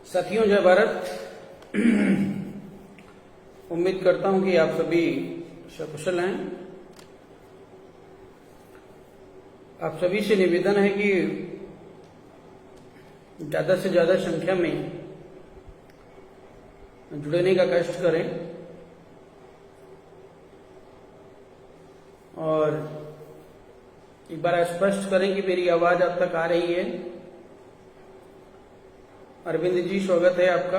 साथियों, जय भारत। उम्मीद करता हूं कि आप सभी सकुशल हैं। आप सभी से निवेदन है कि ज्यादा से ज्यादा संख्या में जुड़ने का कष्ट करें और एक बार स्पष्ट करें कि मेरी आवाज आप तक आ रही है। अरविंद जी, स्वागत है आपका।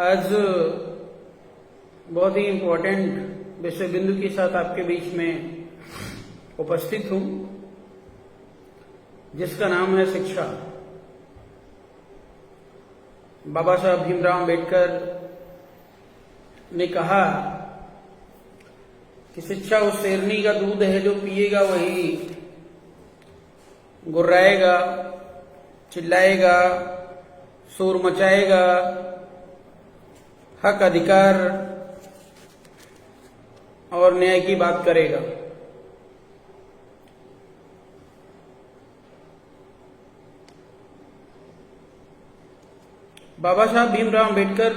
आज बहुत ही इम्पोर्टेंट विषय बिंदु के साथ आपके बीच में उपस्थित हूं, जिसका नाम है शिक्षा। बाबा साहब भीमराव अम्बेडकर ने कहा कि शिक्षा उस शेरनी का दूध है जो पिएगा वही गुर्राएगा, चिल्लाएगा, शोर मचाएगा, हक, अधिकार और न्याय की बात करेगा। बाबा साहब भीमराव अम्बेडकर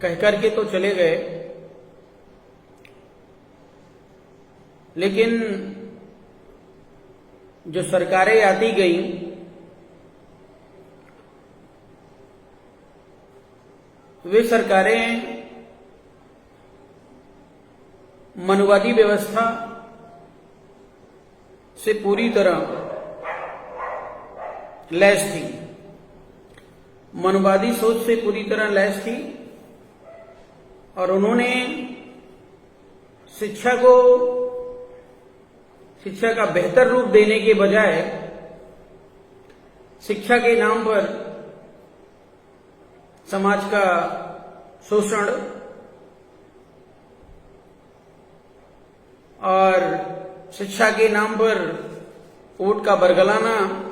कहकर के तो चले गए, लेकिन जो सरकारें आती गईं वे सरकारें मनुवादी व्यवस्था से पूरी तरह लैस थी, मनुवादी सोच से पूरी तरह लैस थी और उन्होंने शिक्षा का बेहतर रूप देने के बजाय शिक्षा के नाम पर समाज का शोषण और शिक्षा के नाम पर वोट का बरगलाना,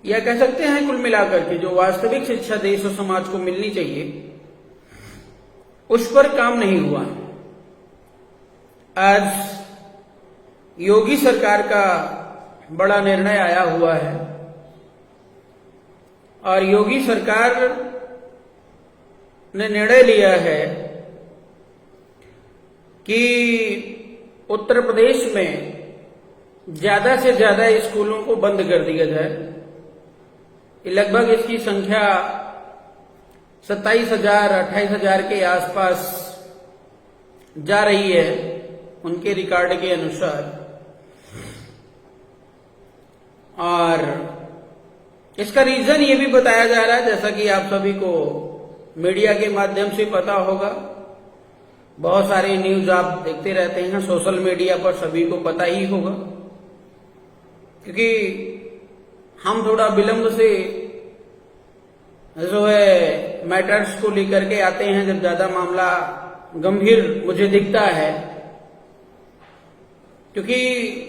या कह सकते हैं कुल मिलाकर के जो वास्तविक शिक्षा देश और समाज को मिलनी चाहिए उस पर काम नहीं हुआ। आज योगी सरकार का बड़ा निर्णय आया हुआ है और योगी सरकार ने निर्णय लिया है कि उत्तर प्रदेश में ज्यादा से ज्यादा स्कूलों को बंद कर दिया जाए। लगभग इसकी संख्या 27,000 28,000 के आसपास जा रही है उनके रिकॉर्ड के अनुसार। और इसका रीजन ये भी बताया जा रहा है, जैसा कि आप सभी को मीडिया के माध्यम से पता होगा, बहुत सारे न्यूज आप देखते रहते हैं सोशल मीडिया पर, सभी को पता ही होगा, क्योंकि हम थोड़ा विलंब से जो है मैटर्स को लेकर के आते हैं जब ज्यादा मामला गंभीर मुझे दिखता है, क्योंकि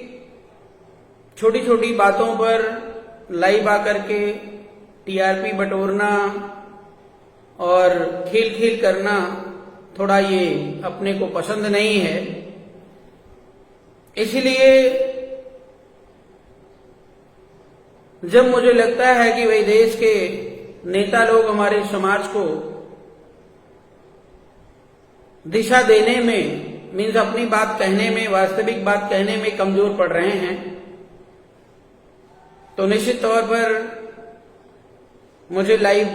छोटी छोटी बातों पर लाइव आकर के टीआरपी बटोरना और खेल खेल करना थोड़ा ये अपने को पसंद नहीं है। इसलिए जब मुझे लगता है कि भाई देश के नेता लोग हमारे समाज को दिशा देने में, मीन्स अपनी बात कहने में, वास्तविक बात कहने में कमजोर पड़ रहे हैं, तो निश्चित तौर पर मुझे लाइव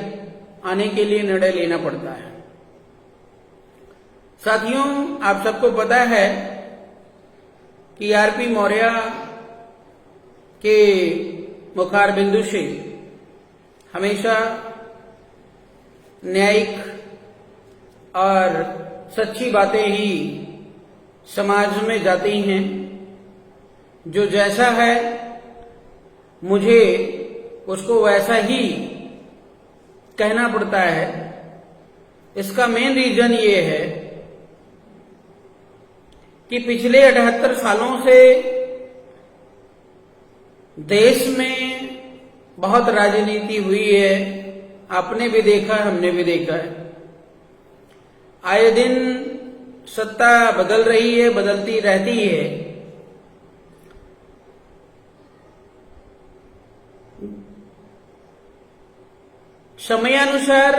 आने के लिए निर्णय लेना पड़ता है। साथियों, आप सबको पता है कि आरपी मौर्य के मुखार बिंदु से हमेशा न्यायिक और सच्ची बातें ही समाज में जाती हैं। जो जैसा है मुझे उसको वैसा ही कहना पड़ता है। इसका मेन रीजन ये है कि पिछले 78 सालों से देश में बहुत राजनीति हुई है, आपने भी देखा, हमने भी देखा है। आए दिन सत्ता बदल रही है, बदलती रहती है। समयानुसार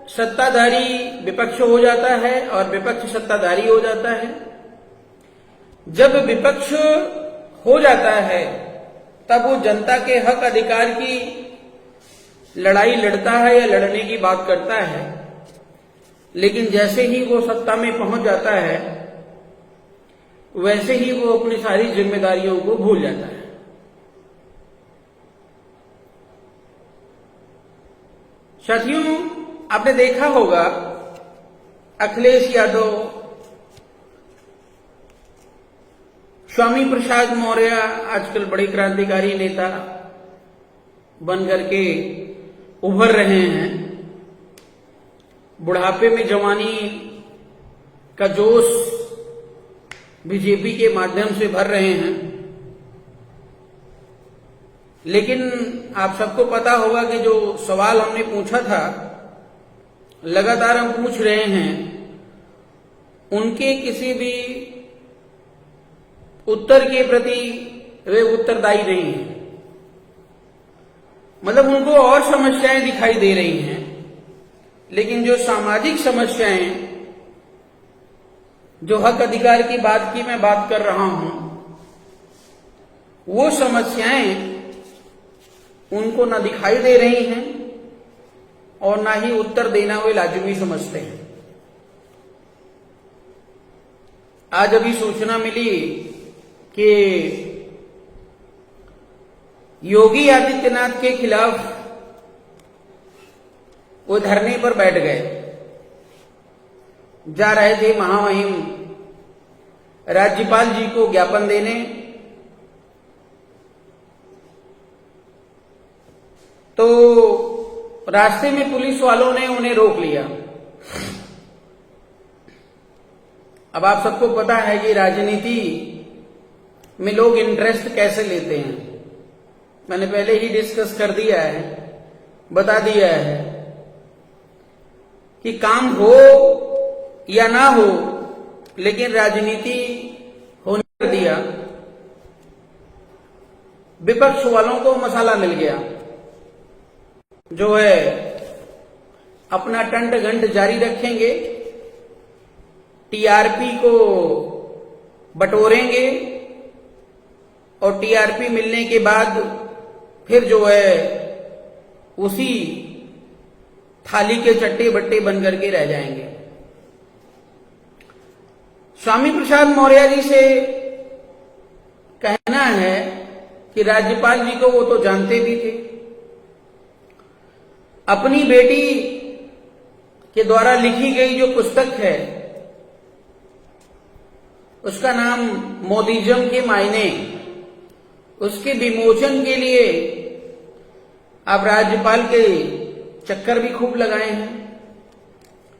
सत्ताधारी विपक्ष हो जाता है और विपक्ष सत्ताधारी हो जाता है। जब विपक्ष हो जाता है तब वो जनता के हक अधिकार की लड़ाई लड़ता है या लड़ने की बात करता है, लेकिन जैसे ही वो सत्ता में पहुंच जाता है वैसे ही वो अपनी सारी जिम्मेदारियों को भूल जाता है। साथियों, आपने देखा होगा अखिलेश यादव, स्वामी प्रसाद मौर्य आजकल बड़े क्रांतिकारी नेता बन करके उभर रहे हैं। बुढ़ापे में जवानी का जोश बीजेपी के माध्यम से भर रहे हैं, लेकिन आप सबको पता होगा कि जो सवाल हमने पूछा था, लगातार हम पूछ रहे हैं, उनके किसी भी उत्तर के प्रति वे उत्तरदायी नहीं हैं। मतलब उनको और समस्याएं दिखाई दे रही हैं, लेकिन जो सामाजिक समस्याएं, जो हक अधिकार की बात की मैं बात कर रहा हूं, वो समस्याएं उनको न दिखाई दे रही हैं और ना ही उत्तर देना वे लाजमी समझते हैं। आज अभी सूचना मिली कि योगी आदित्यनाथ के खिलाफ वो धरने पर बैठ गए, जा रहे थे महामहिम राज्यपाल जी को ज्ञापन देने। तो रास्ते में पुलिस वालों ने उन्हें रोक लिया। अब आप सबको पता है कि राजनीति में लोग इंटरेस्ट कैसे लेते हैं। मैंने पहले ही डिस्कस कर दिया है, बता दिया है कि काम हो या ना हो, लेकिन राजनीति होने कर दिया। विपक्ष वालों को मसाला मिल गया, जो है अपना टंट घंट जारी रखेंगे, टीआरपी को बटोरेंगे और टीआरपी मिलने के बाद फिर जो है उसी थाली के चट्टे बट्टे बन करके रह जाएंगे। स्वामी प्रसाद मौर्य जी से कहना है कि राज्यपाल जी को वो तो जानते भी थे, अपनी बेटी के द्वारा लिखी गई जो पुस्तक है उसका नाम मोदीजम के मायने, उसके विमोचन के लिए आप राज्यपाल के चक्कर भी खूब लगाए हैं।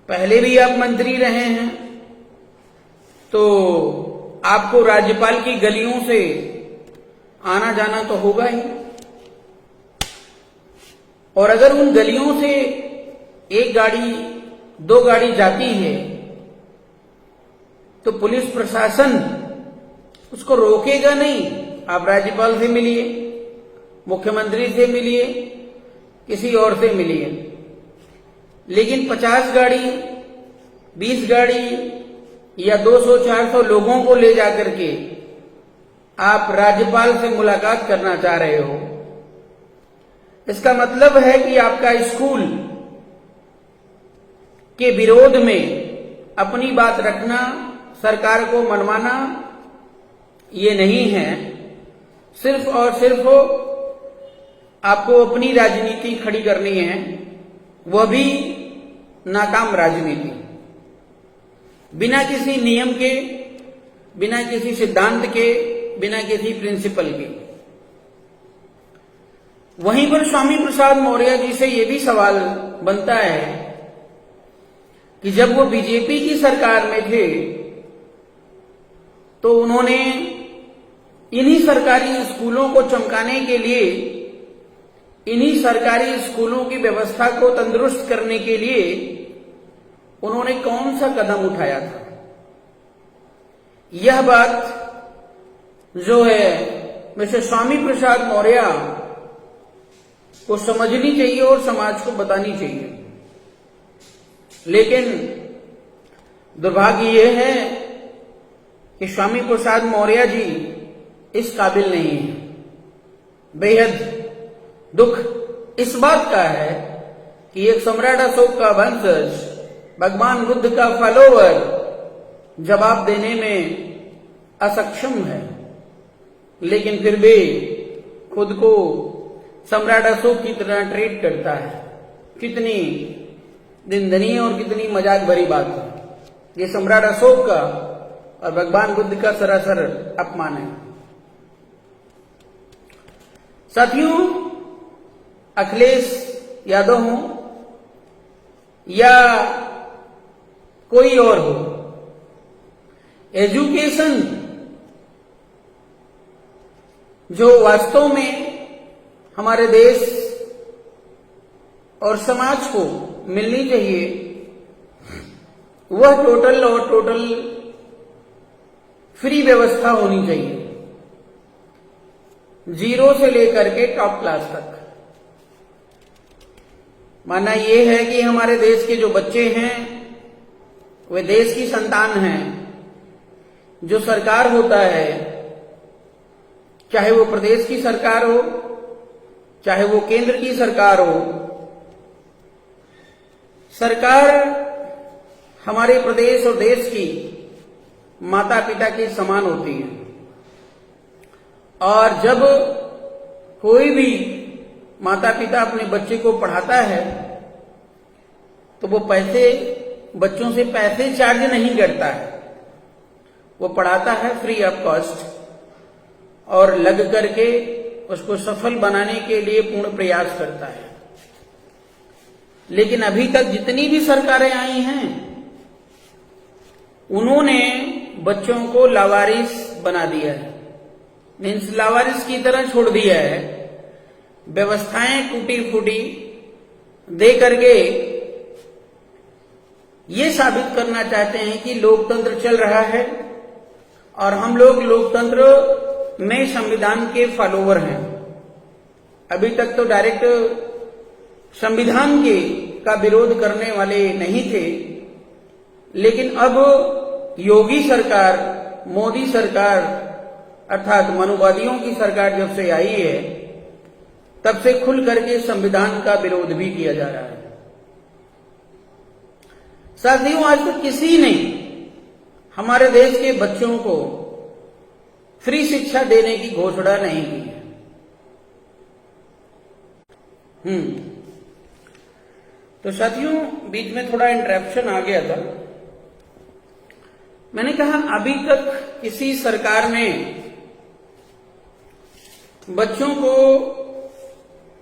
पहले भी आप मंत्री रहे हैं, तो आपको राज्यपाल की गलियों से आना जाना तो होगा ही। और अगर उन गलियों से एक गाड़ी, दो गाड़ी जाती है तो पुलिस प्रशासन उसको रोकेगा नहीं। आप राज्यपाल से मिलिए, मुख्यमंत्री से मिलिए, किसी और से मिलिए, लेकिन 50 गाड़ी, 20 गाड़ी या 200-400 लोगों को ले जाकर के आप राज्यपाल से मुलाकात करना चाह रहे हो, इसका मतलब है कि आपका स्कूल के विरोध में अपनी बात रखना, सरकार को मनवाना ये नहीं है। सिर्फ और सिर्फ आपको अपनी राजनीति खड़ी करनी है, वह भी नाकाम राजनीति, बिना किसी नियम के, बिना किसी सिद्धांत के, बिना किसी प्रिंसिपल के। वहीं पर स्वामी प्रसाद मौर्य जी से यह भी सवाल बनता है कि जब वो बीजेपी की सरकार में थे तो उन्होंने इन्हीं सरकारी स्कूलों को चमकाने के लिए, इन्हीं सरकारी स्कूलों की व्यवस्था को तंदुरुस्त करने के लिए उन्होंने कौन सा कदम उठाया था। यह बात जो है मिस्टर स्वामी प्रसाद मौर्य को समझनी चाहिए और समाज को बतानी चाहिए। लेकिन दुर्भाग्य यह है कि स्वामी प्रसाद मौर्य जी इस काबिल नहीं है। बेहद दुख इस बात का है कि एक सम्राट अशोक का वंशज, भगवान बुद्ध का फॉलोवर जवाब देने में असक्षम है, लेकिन फिर भी खुद को सम्राट अशोक की तरह ट्रीट करता है। कितनी निंदनीय और कितनी मजाक भरी बात है। ये सम्राट अशोक का और भगवान बुद्ध का सरासर अपमान है। साथियों, अखिलेश यादव हो या कोई और हो, एजुकेशन जो वास्तव में हमारे देश और समाज को मिलनी चाहिए, वह टोटल फ्री व्यवस्था होनी चाहिए, जीरो से लेकर के टॉप क्लास तक। मानना यह है कि हमारे देश के जो बच्चे हैं वे देश की संतान हैं। जो सरकार होता है, चाहे वो प्रदेश की सरकार हो, चाहे वो केंद्र की सरकार हो, सरकार हमारे प्रदेश और देश की माता पिता के समान होती है। और जब कोई भी माता पिता अपने बच्चे को पढ़ाता है तो वो बच्चों से पैसे चार्ज नहीं करता है, वो पढ़ाता है फ्री ऑफ कॉस्ट और लग करके उसको सफल बनाने के लिए पूर्ण प्रयास करता है। लेकिन अभी तक जितनी भी सरकारें आई हैं, उन्होंने बच्चों को लावारिस बना दिया है, मीन्स लावारिस की तरह छोड़ दिया है। व्यवस्थाएं टूटी फूटी दे करके ये साबित करना चाहते हैं कि लोकतंत्र चल रहा है और हम लोग लोकतंत्र में संविधान के फॉलोवर हैं। अभी तक तो डायरेक्ट संविधान का विरोध करने वाले नहीं थे, लेकिन अब योगी सरकार, मोदी सरकार अर्थात मनुवादियों की सरकार जब से आई है, तब से खुल करके संविधान का विरोध भी किया जा रहा है। साथियों, आज तक किसी ने हमारे देश के बच्चों को फ्री शिक्षा देने की घोषणा नहीं की है। तो साथियों, बीच में थोड़ा इंटरप्शन आ गया था। मैंने कहा अभी तक किसी सरकार ने बच्चों को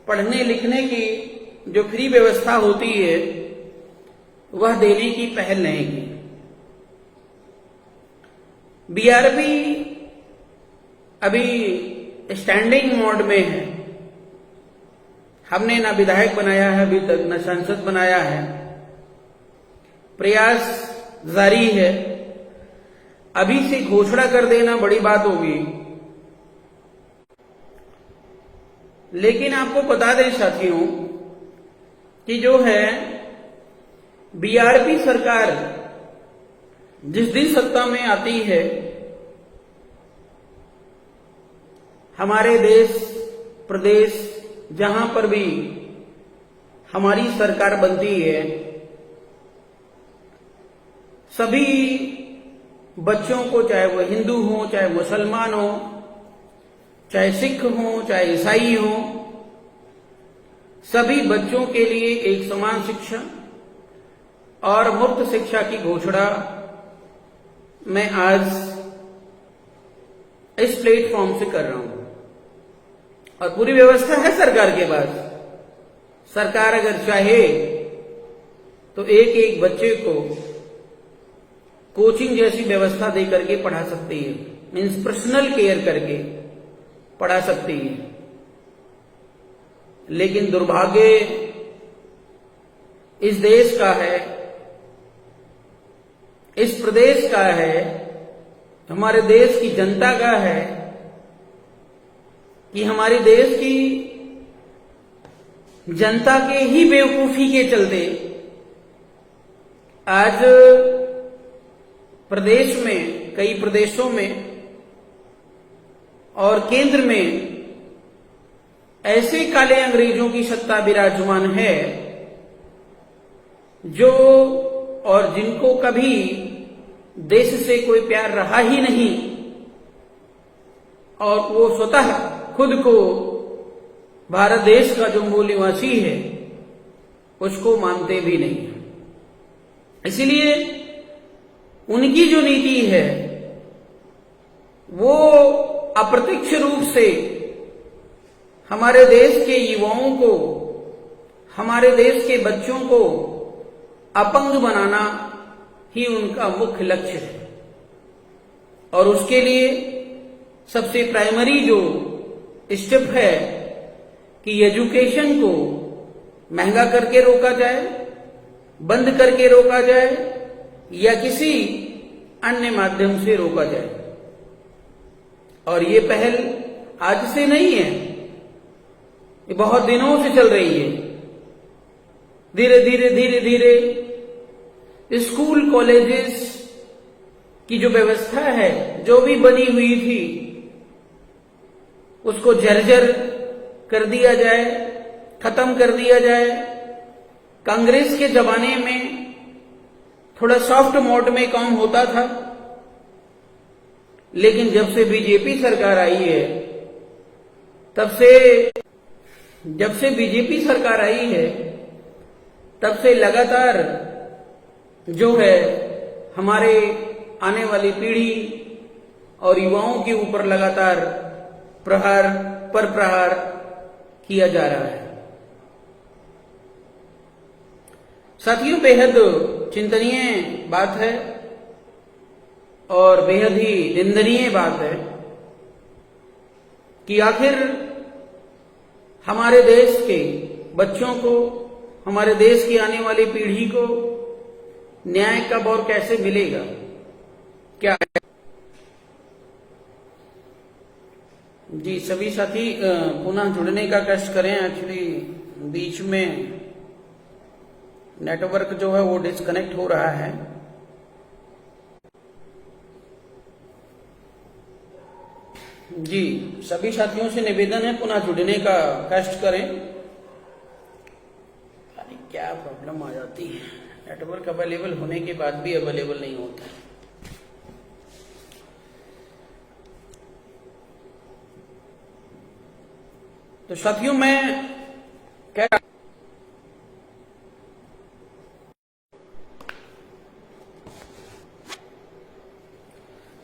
पढ़ने लिखने की जो फ्री व्यवस्था होती है वह देने की पहल नहीं की। बीआरबी अभी स्टैंडिंग मोड में है। हमने ना विधायक बनाया है अभी तक, ना सांसद बनाया है। प्रयास जारी है। अभी से घोषणा कर देना बड़ी बात होगी। लेकिन आपको बता दें साथियों कि जो है बीआरपी सरकार जिस दिन सत्ता में आती है, हमारे देश प्रदेश जहां पर भी हमारी सरकार बनती है, सभी बच्चों को, चाहे वो हिंदू हो, चाहे मुसलमान हो, चाहे सिख हो, चाहे ईसाई हो, सभी बच्चों के लिए एक समान शिक्षा और मुफ्त शिक्षा की घोषणा मैं आज इस प्लेटफॉर्म से कर रहा हूं। और पूरी व्यवस्था है सरकार के पास। सरकार अगर चाहे तो एक एक बच्चे को कोचिंग जैसी व्यवस्था दे करके पढ़ा सकती है, मीन्स पर्सनल केयर करके पढ़ा सकती है। लेकिन दुर्भाग्य इस देश का है, इस प्रदेश का है, हमारे देश की जनता का है कि हमारे देश की जनता के ही बेवकूफी के चलते आज प्रदेश में, कई प्रदेशों में और केंद्र में ऐसे काले अंग्रेजों की सत्ता विराजमान है जो और जिनको कभी देश से कोई प्यार रहा ही नहीं और वो स्वतः खुद को भारत देश का जो मूल निवासी है उसको मानते भी नहीं। इसलिए उनकी जो नीति है वो अप्रत्यक्ष रूप से हमारे देश के युवाओं को, हमारे देश के बच्चों को अपंग बनाना ही उनका मुख्य लक्ष्य है। और उसके लिए सबसे प्राइमरी जो स्टेप है कि एजुकेशन को महंगा करके रोका जाए, बंद करके रोका जाए या किसी अन्य माध्यम से रोका जाए। और ये पहल आज से नहीं है, ये बहुत दिनों से चल रही है। धीरे धीरे स्कूल कॉलेजेस की जो व्यवस्था है, जो भी बनी हुई थी, उसको जर्जर कर दिया जाए, खत्म कर दिया जाए। कांग्रेस के जमाने में थोड़ा सॉफ्ट मोड में काम होता था, लेकिन जब से बीजेपी सरकार आई है, तब से लगातार जो है हमारे आने वाली पीढ़ी और युवाओं के ऊपर लगातार प्रहार पर प्रहार किया जा रहा है। साथियों, बेहद चिंतनीय बात है और बेहद ही निंदनीय बात है कि आखिर हमारे देश के बच्चों को, हमारे देश की आने वाली पीढ़ी को न्याय कब और कैसे मिलेगा, क्या है? जी, सभी साथी पुनः जुड़ने का कष्ट करें। एक्चुअली बीच में नेटवर्क जो है वो डिस्कनेक्ट हो रहा है। जी, सभी साथियों से निवेदन है पुनः जुड़ने का कष्ट करें। अरे क्या प्रॉब्लम आ जाती है, नेटवर्क अवेलेबल होने के बाद भी अवेलेबल नहीं होता है। तो साथियों, मैं क्या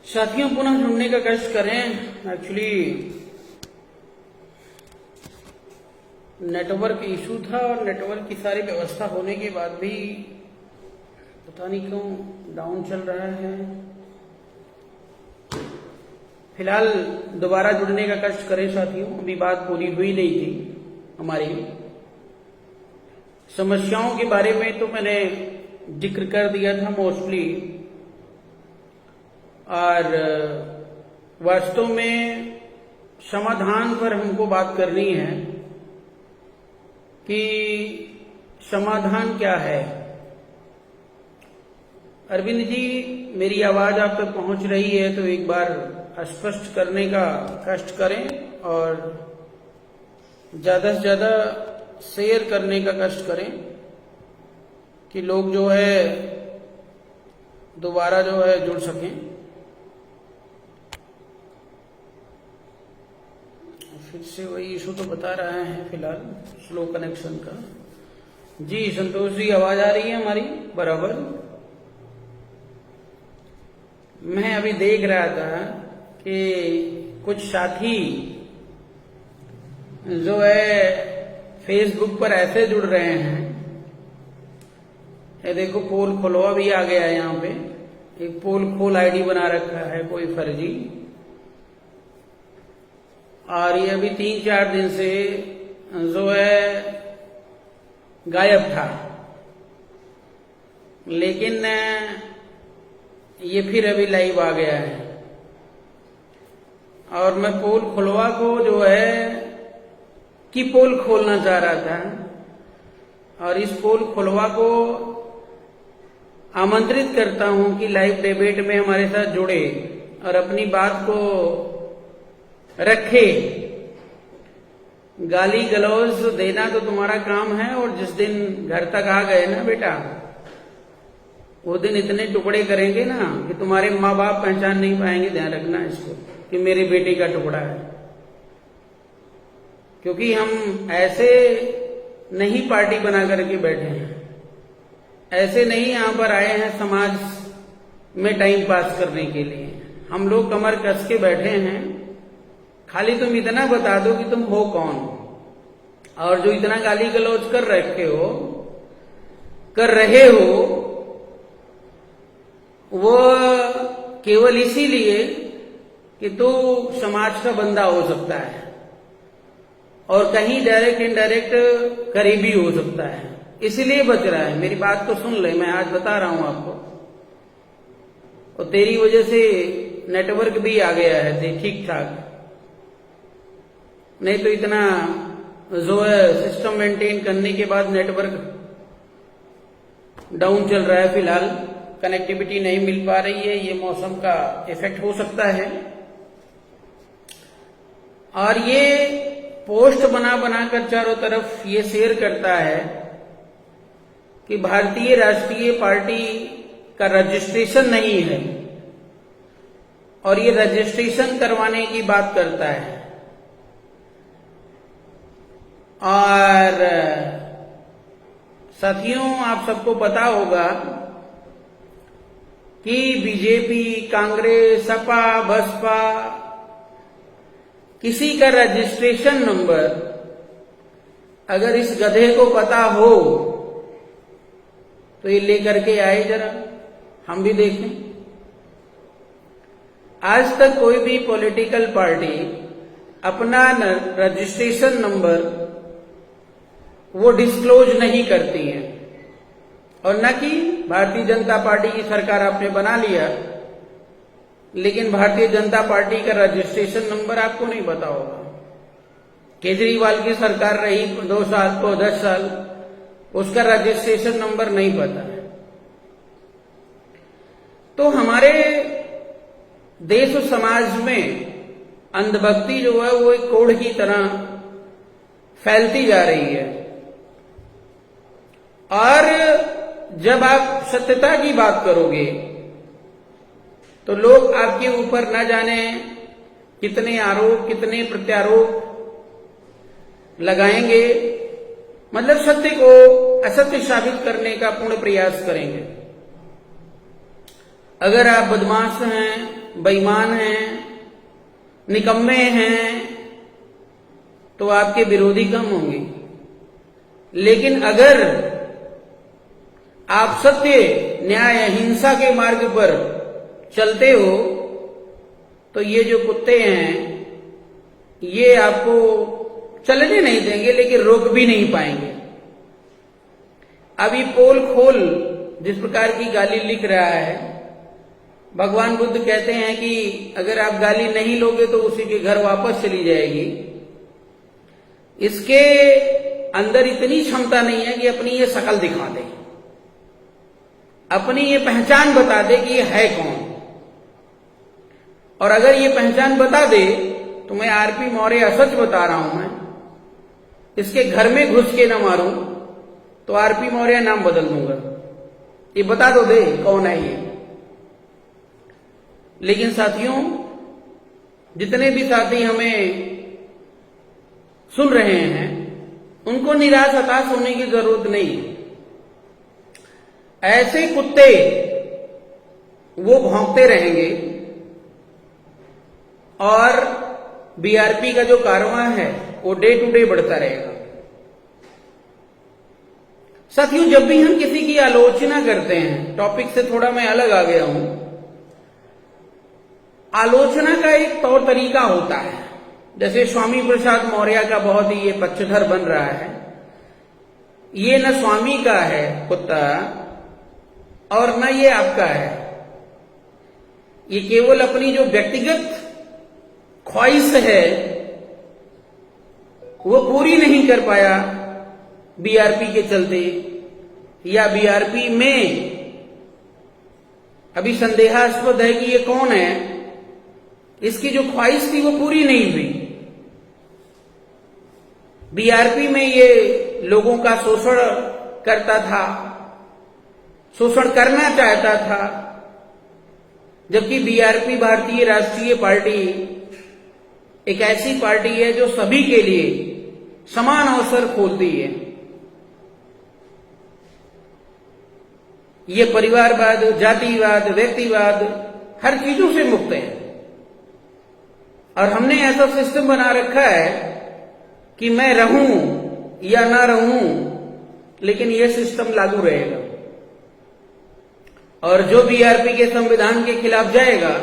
साथियों पुनः जुड़ने का कष्ट करें। एक्चुअली नेटवर्क इशू था और नेटवर्क की सारी व्यवस्था होने के बाद भी पता नहीं क्यों डाउन चल रहा है। फिलहाल दोबारा जुड़ने का कष्ट करें साथियों। अभी बात पूरी हुई नहीं थी हमारी। समस्याओं के बारे में तो मैंने जिक्र कर दिया था मोस्टली, और वास्तव में समाधान पर हमको बात करनी है कि समाधान क्या है। अरविंद जी, मेरी आवाज आप तक पहुंच रही है तो एक बार स्पष्ट करने का कष्ट करें और ज्यादा से ज्यादा शेयर करने का कष्ट करें कि लोग जो है दोबारा जो है जुड़ सकें। फिर से वही इशू तो बता रहा है फिलहाल, स्लो कनेक्शन का। जी संतोष जी, आवाज आ रही है हमारी बराबर? मैं अभी देख रहा था कि कुछ साथी जो है फेसबुक पर ऐसे जुड़ रहे हैं, ये देखो पोल खोलवा भी आ गया है। यहाँ पे एक पोल खोल आईडी बना रखा है कोई फर्जी, और ये अभी 3-4 दिन से जो है गायब था, लेकिन ये फिर अभी लाइव आ गया है। और मैं पोल खुलवा को जो है की पोल खोलना चाह रहा था, और इस पोल खुलवा को आमंत्रित करता हूं कि लाइव डिबेट में हमारे साथ जुड़े और अपनी बात को रखे। गाली गलौज देना तो तुम्हारा काम है, और जिस दिन घर तक आ गए ना बेटा, वो दिन इतने टुकड़े करेंगे ना कि तुम्हारे माँ बाप पहचान नहीं पाएंगे। ध्यान रखना इसको कि मेरे बेटे का टुकड़ा है, क्योंकि हम ऐसे नहीं पार्टी बना करके बैठे हैं, ऐसे नहीं यहां पर आए हैं समाज में टाइम पास करने के लिए। हम लोग कमर कस के बैठे हैं, खाली तुम इतना बता दो कि तुम हो कौन, और जो इतना गाली गलौज कर रहे हो वो केवल इसीलिए कि तू समाज का बंदा हो सकता है और कहीं डायरेक्ट इनडायरेक्ट करीबी हो सकता है, इसलिए बच रहा है। मेरी बात को सुन ले, मैं आज बता रहा हूं आपको, और तेरी वजह से नेटवर्क भी आ गया है ठीक ठाक, नहीं तो इतना जो है सिस्टम मेंटेन करने के बाद नेटवर्क डाउन चल रहा है फिलहाल, कनेक्टिविटी नहीं मिल पा रही है। ये मौसम का इफेक्ट हो सकता है। और ये पोस्ट बना कर चारों तरफ ये शेयर करता है कि भारतीय राष्ट्रीय पार्टी का रजिस्ट्रेशन नहीं है, और ये रजिस्ट्रेशन करवाने की बात करता है। और साथियों, आप सबको पता होगा कि बीजेपी, कांग्रेस, सपा, बसपा, किसी का रजिस्ट्रेशन नंबर अगर इस गधे को पता हो तो ये लेकर के आए, जरा हम भी देखें। आज तक कोई भी पॉलिटिकल पार्टी अपना रजिस्ट्रेशन नंबर वो डिस्क्लोज नहीं करती है, और न कि भारतीय जनता पार्टी की सरकार आपने बना लिया, लेकिन भारतीय जनता पार्टी का रजिस्ट्रेशन नंबर आपको नहीं पता होगा। केजरीवाल की सरकार रही 2 साल को 10 साल, उसका रजिस्ट्रेशन नंबर नहीं पता है। तो हमारे देश और समाज में अंधभक्ति जो है वो एक कोढ़ की तरह फैलती जा रही है, और जब आप सत्यता की बात करोगे तो लोग आपके ऊपर न जाने कितने आरोप, कितने प्रत्यारोप लगाएंगे, मतलब सत्य को असत्य साबित करने का पूर्ण प्रयास करेंगे। अगर आप बदमाश हैं, बेईमान हैं, निकम्मे हैं, तो आपके विरोधी कम होंगे। लेकिन अगर आप सत्य, न्याय, अहिंसा के मार्ग पर चलते हो तो ये जो कुत्ते हैं ये आपको चलने नहीं देंगे, लेकिन रोक भी नहीं पाएंगे। अभी पोल खोल जिस प्रकार की गाली लिख रहा है, भगवान बुद्ध कहते हैं कि अगर आप गाली नहीं लोगे तो उसी के घर वापस चली जाएगी। इसके अंदर इतनी क्षमता नहीं है कि अपनी ये शकल दिखा दे, अपनी ये पहचान बता दे कि ये है कौन। और अगर ये पहचान बता दे तो मैं आरपी मौर्य असच बता रहा हूं, मैं इसके घर में घुस के ना मारूं तो आरपी मौर्य नाम बदल दूंगा। ये बता दो दे कौन है ये। लेकिन साथियों, जितने भी साथी हमें सुन रहे हैं उनको निराश हताश होने की जरूरत नहीं। ऐसे कुत्ते वो भौंकते रहेंगे और बीआरपी का जो कारवां है वो डे टू डे बढ़ता रहेगा। साथियों, जब भी हम किसी की आलोचना करते हैं, टॉपिक से थोड़ा मैं अलग आ गया हूं, आलोचना का एक तौर तरीका होता है। जैसे स्वामी प्रसाद मौर्य का बहुत ही ये पक्षधर बन रहा है। ये न स्वामी का है कुत्ता और न ये आपका है। ये केवल अपनी जो व्यक्तिगत ख्वाहिश है वो पूरी नहीं कर पाया, बीआरपी के चलते, या बीआरपी में अभी संदेहास्पद है कि ये कौन है, इसकी जो ख्वाहिश थी वो पूरी नहीं हुई। बीआरपी में ये लोगों का शोषण करता था, शोषण करना चाहता था, जबकि बीआरपी भारतीय राष्ट्रीय पार्टी एक ऐसी पार्टी है जो सभी के लिए समान अवसर खोलती है। ये परिवारवाद, जातिवाद, व्यक्तिवाद हर चीजों से मुक्त है। और हमने ऐसा सिस्टम बना रखा है कि मैं रहूं या ना रहूं, लेकिन यह सिस्टम लागू रहेगा। और जो बीआरपी के संविधान के खिलाफ जाएगा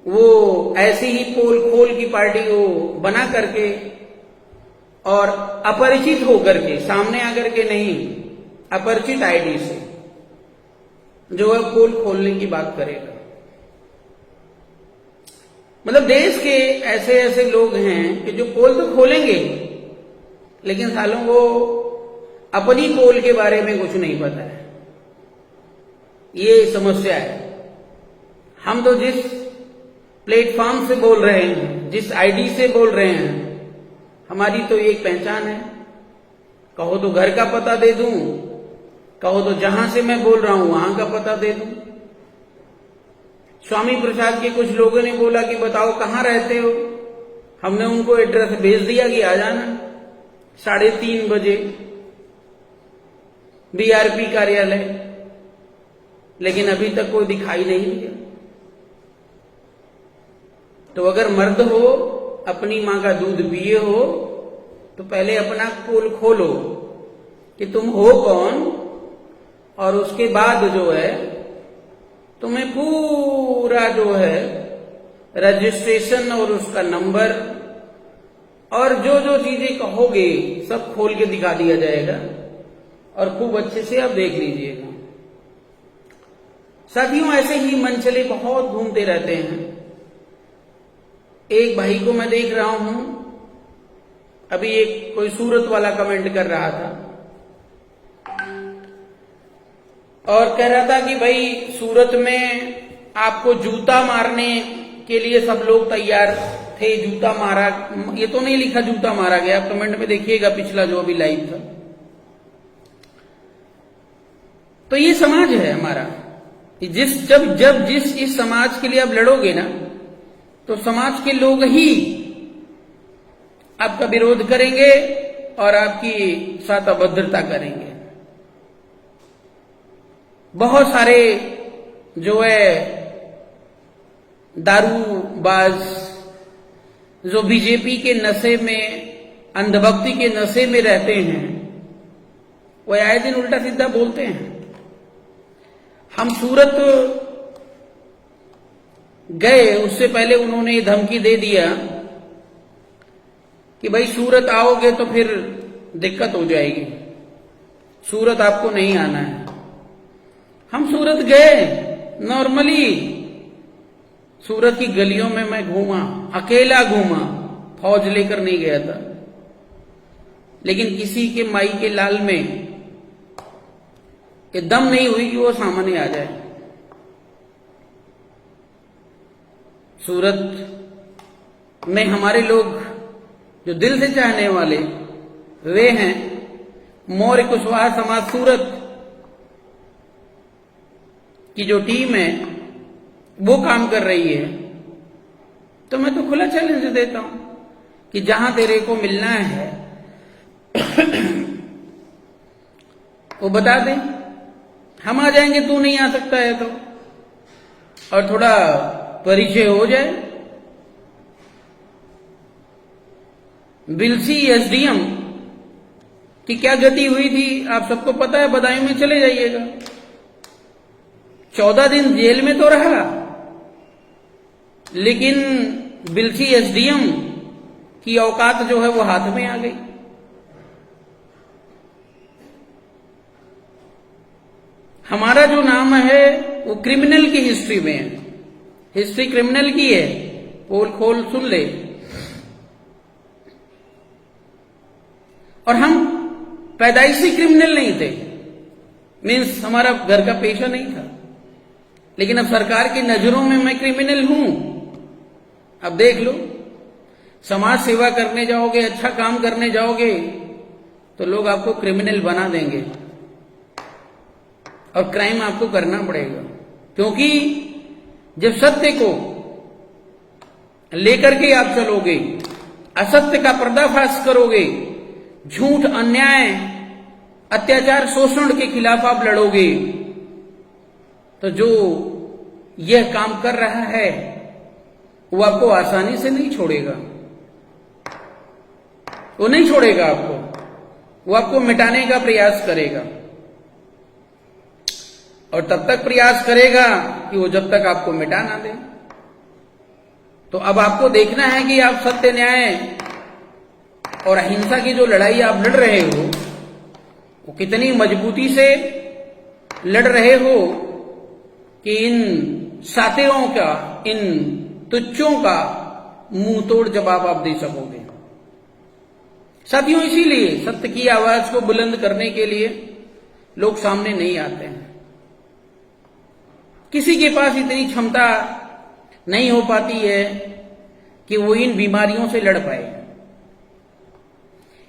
वो ऐसी ही पोल खोल की पार्टी को बना करके और अपरिचित होकर के, सामने आकर के नहीं, अपरिचित आईडी से जो है पोल खोलने की बात करेगा। मतलब देश के ऐसे ऐसे लोग हैं कि जो पोल तो खोलेंगे, लेकिन सालों को अपनी पोल के बारे में कुछ नहीं पता है। ये समस्या है। हम तो जिस प्लेटफॉर्म से बोल रहे हैं, जिस आईडी से बोल रहे हैं, हमारी तो एक पहचान है। कहो तो घर का पता दे दूं, कहो तो जहां से मैं बोल रहा हूं वहां का पता दे दूं। स्वामी प्रसाद के कुछ लोगों ने बोला कि बताओ कहां रहते हो। हमने उनको एड्रेस भेज दिया कि आ जाना 3:30 बजे बीआरपी कार्यालय, लेकिन अभी तक कोई दिखाई नहीं दिया। तो अगर मर्द हो, अपनी मां का दूध पिए हो, तो पहले अपना पोल खोलो कि तुम हो कौन, और उसके बाद जो है तुम्हें पूरा जो है रजिस्ट्रेशन और उसका नंबर और जो जो चीजें कहोगे सब खोल के दिखा दिया जाएगा, और खूब अच्छे से आप देख लीजिएगा। साथियों, ऐसे ही मनचले बहुत घूमते रहते हैं। एक भाई को मैं देख रहा हूं, अभी एक कोई सूरत वाला कमेंट कर रहा था और कह रहा था कि भाई सूरत में आपको जूता मारने के लिए सब लोग तैयार थे, जूता मारा। ये तो नहीं लिखा जूता मारा गया, आप कमेंट में देखिएगा पिछला जो अभी लाइव था। तो ये समाज है हमारा। जब इस समाज के लिए आप लड़ोगे ना, तो समाज के लोग ही आपका विरोध करेंगे और आपकी साथ अभद्रता करेंगे। बहुत सारे जो है दारूबाज, जो बीजेपी के नशे में, अंधभक्ति के नशे में रहते हैं, वो आए दिन उल्टा सीधा बोलते हैं। हम सूरत गए, उससे पहले उन्होंने धमकी दे दिया कि भाई सूरत आओगे तो फिर दिक्कत हो जाएगी, सूरत आपको नहीं आना है। हम सूरत गए, नॉर्मली सूरत की गलियों में मैं घूमा, अकेला घूमा, फौज लेकर नहीं गया था। लेकिन किसी के माई के लाल में ये दम नहीं हुई कि वो सामने आ जाए। सूरत में हमारे लोग जो दिल से चाहने वाले वे हैं। मौर्य कुशवाहा समाज सूरत की जो टीम है वो काम कर रही है। तो मैं तो खुला चैलेंज देता हूं कि जहां तेरे को मिलना है वो बता दे, हम आ जाएंगे, तू नहीं आ सकता है तो, और थोड़ा परिचय हो जाए। बिलसी एसडीएम की क्या गति हुई थी आप सबको पता है, बदायूं में चले जाइएगा। 14 दिन जेल में तो रहा, लेकिन बिलसी एसडीएम की औकात जो है वो हाथ में आ गई। हमारा जो नाम है वो क्रिमिनल की हिस्ट्री में है, हिस्ट्री क्रिमिनल की है। पोल खोल सुन ले। और हम पैदाइशी क्रिमिनल नहीं थे, मीन्स हमारा घर का पेशा नहीं था, लेकिन अब सरकार की नजरों में मैं क्रिमिनल हूं। अब देख लो, समाज सेवा करने जाओगे, अच्छा काम करने जाओगे तो लोग आपको क्रिमिनल बना देंगे और क्राइम आपको करना पड़ेगा। क्योंकि जब सत्य को लेकर के आप चलोगे, असत्य का पर्दाफाश करोगे, झूठ, अन्याय, अत्याचार, शोषण के खिलाफ आप लड़ोगे, तो जो यह काम कर रहा है वो आपको आसानी से नहीं छोड़ेगा। वो नहीं छोड़ेगा आपको, वो आपको मिटाने का प्रयास करेगा और तब तक प्रयास करेगा कि वो जब तक आपको मिटा ना दे। तो अब आपको देखना है कि आप सत्य, न्याय और अहिंसा की जो लड़ाई आप लड़ रहे हो वो कितनी मजबूती से लड़ रहे हो कि इन सातियों का, इन तुच्छों का मुंह तोड़ जवाब आप दे सकोगे। साथियों, इसीलिए सत्य की आवाज को बुलंद करने के लिए लोग सामने नहीं आते हैं। किसी के पास इतनी क्षमता नहीं हो पाती है कि वो इन बीमारियों से लड़ पाए।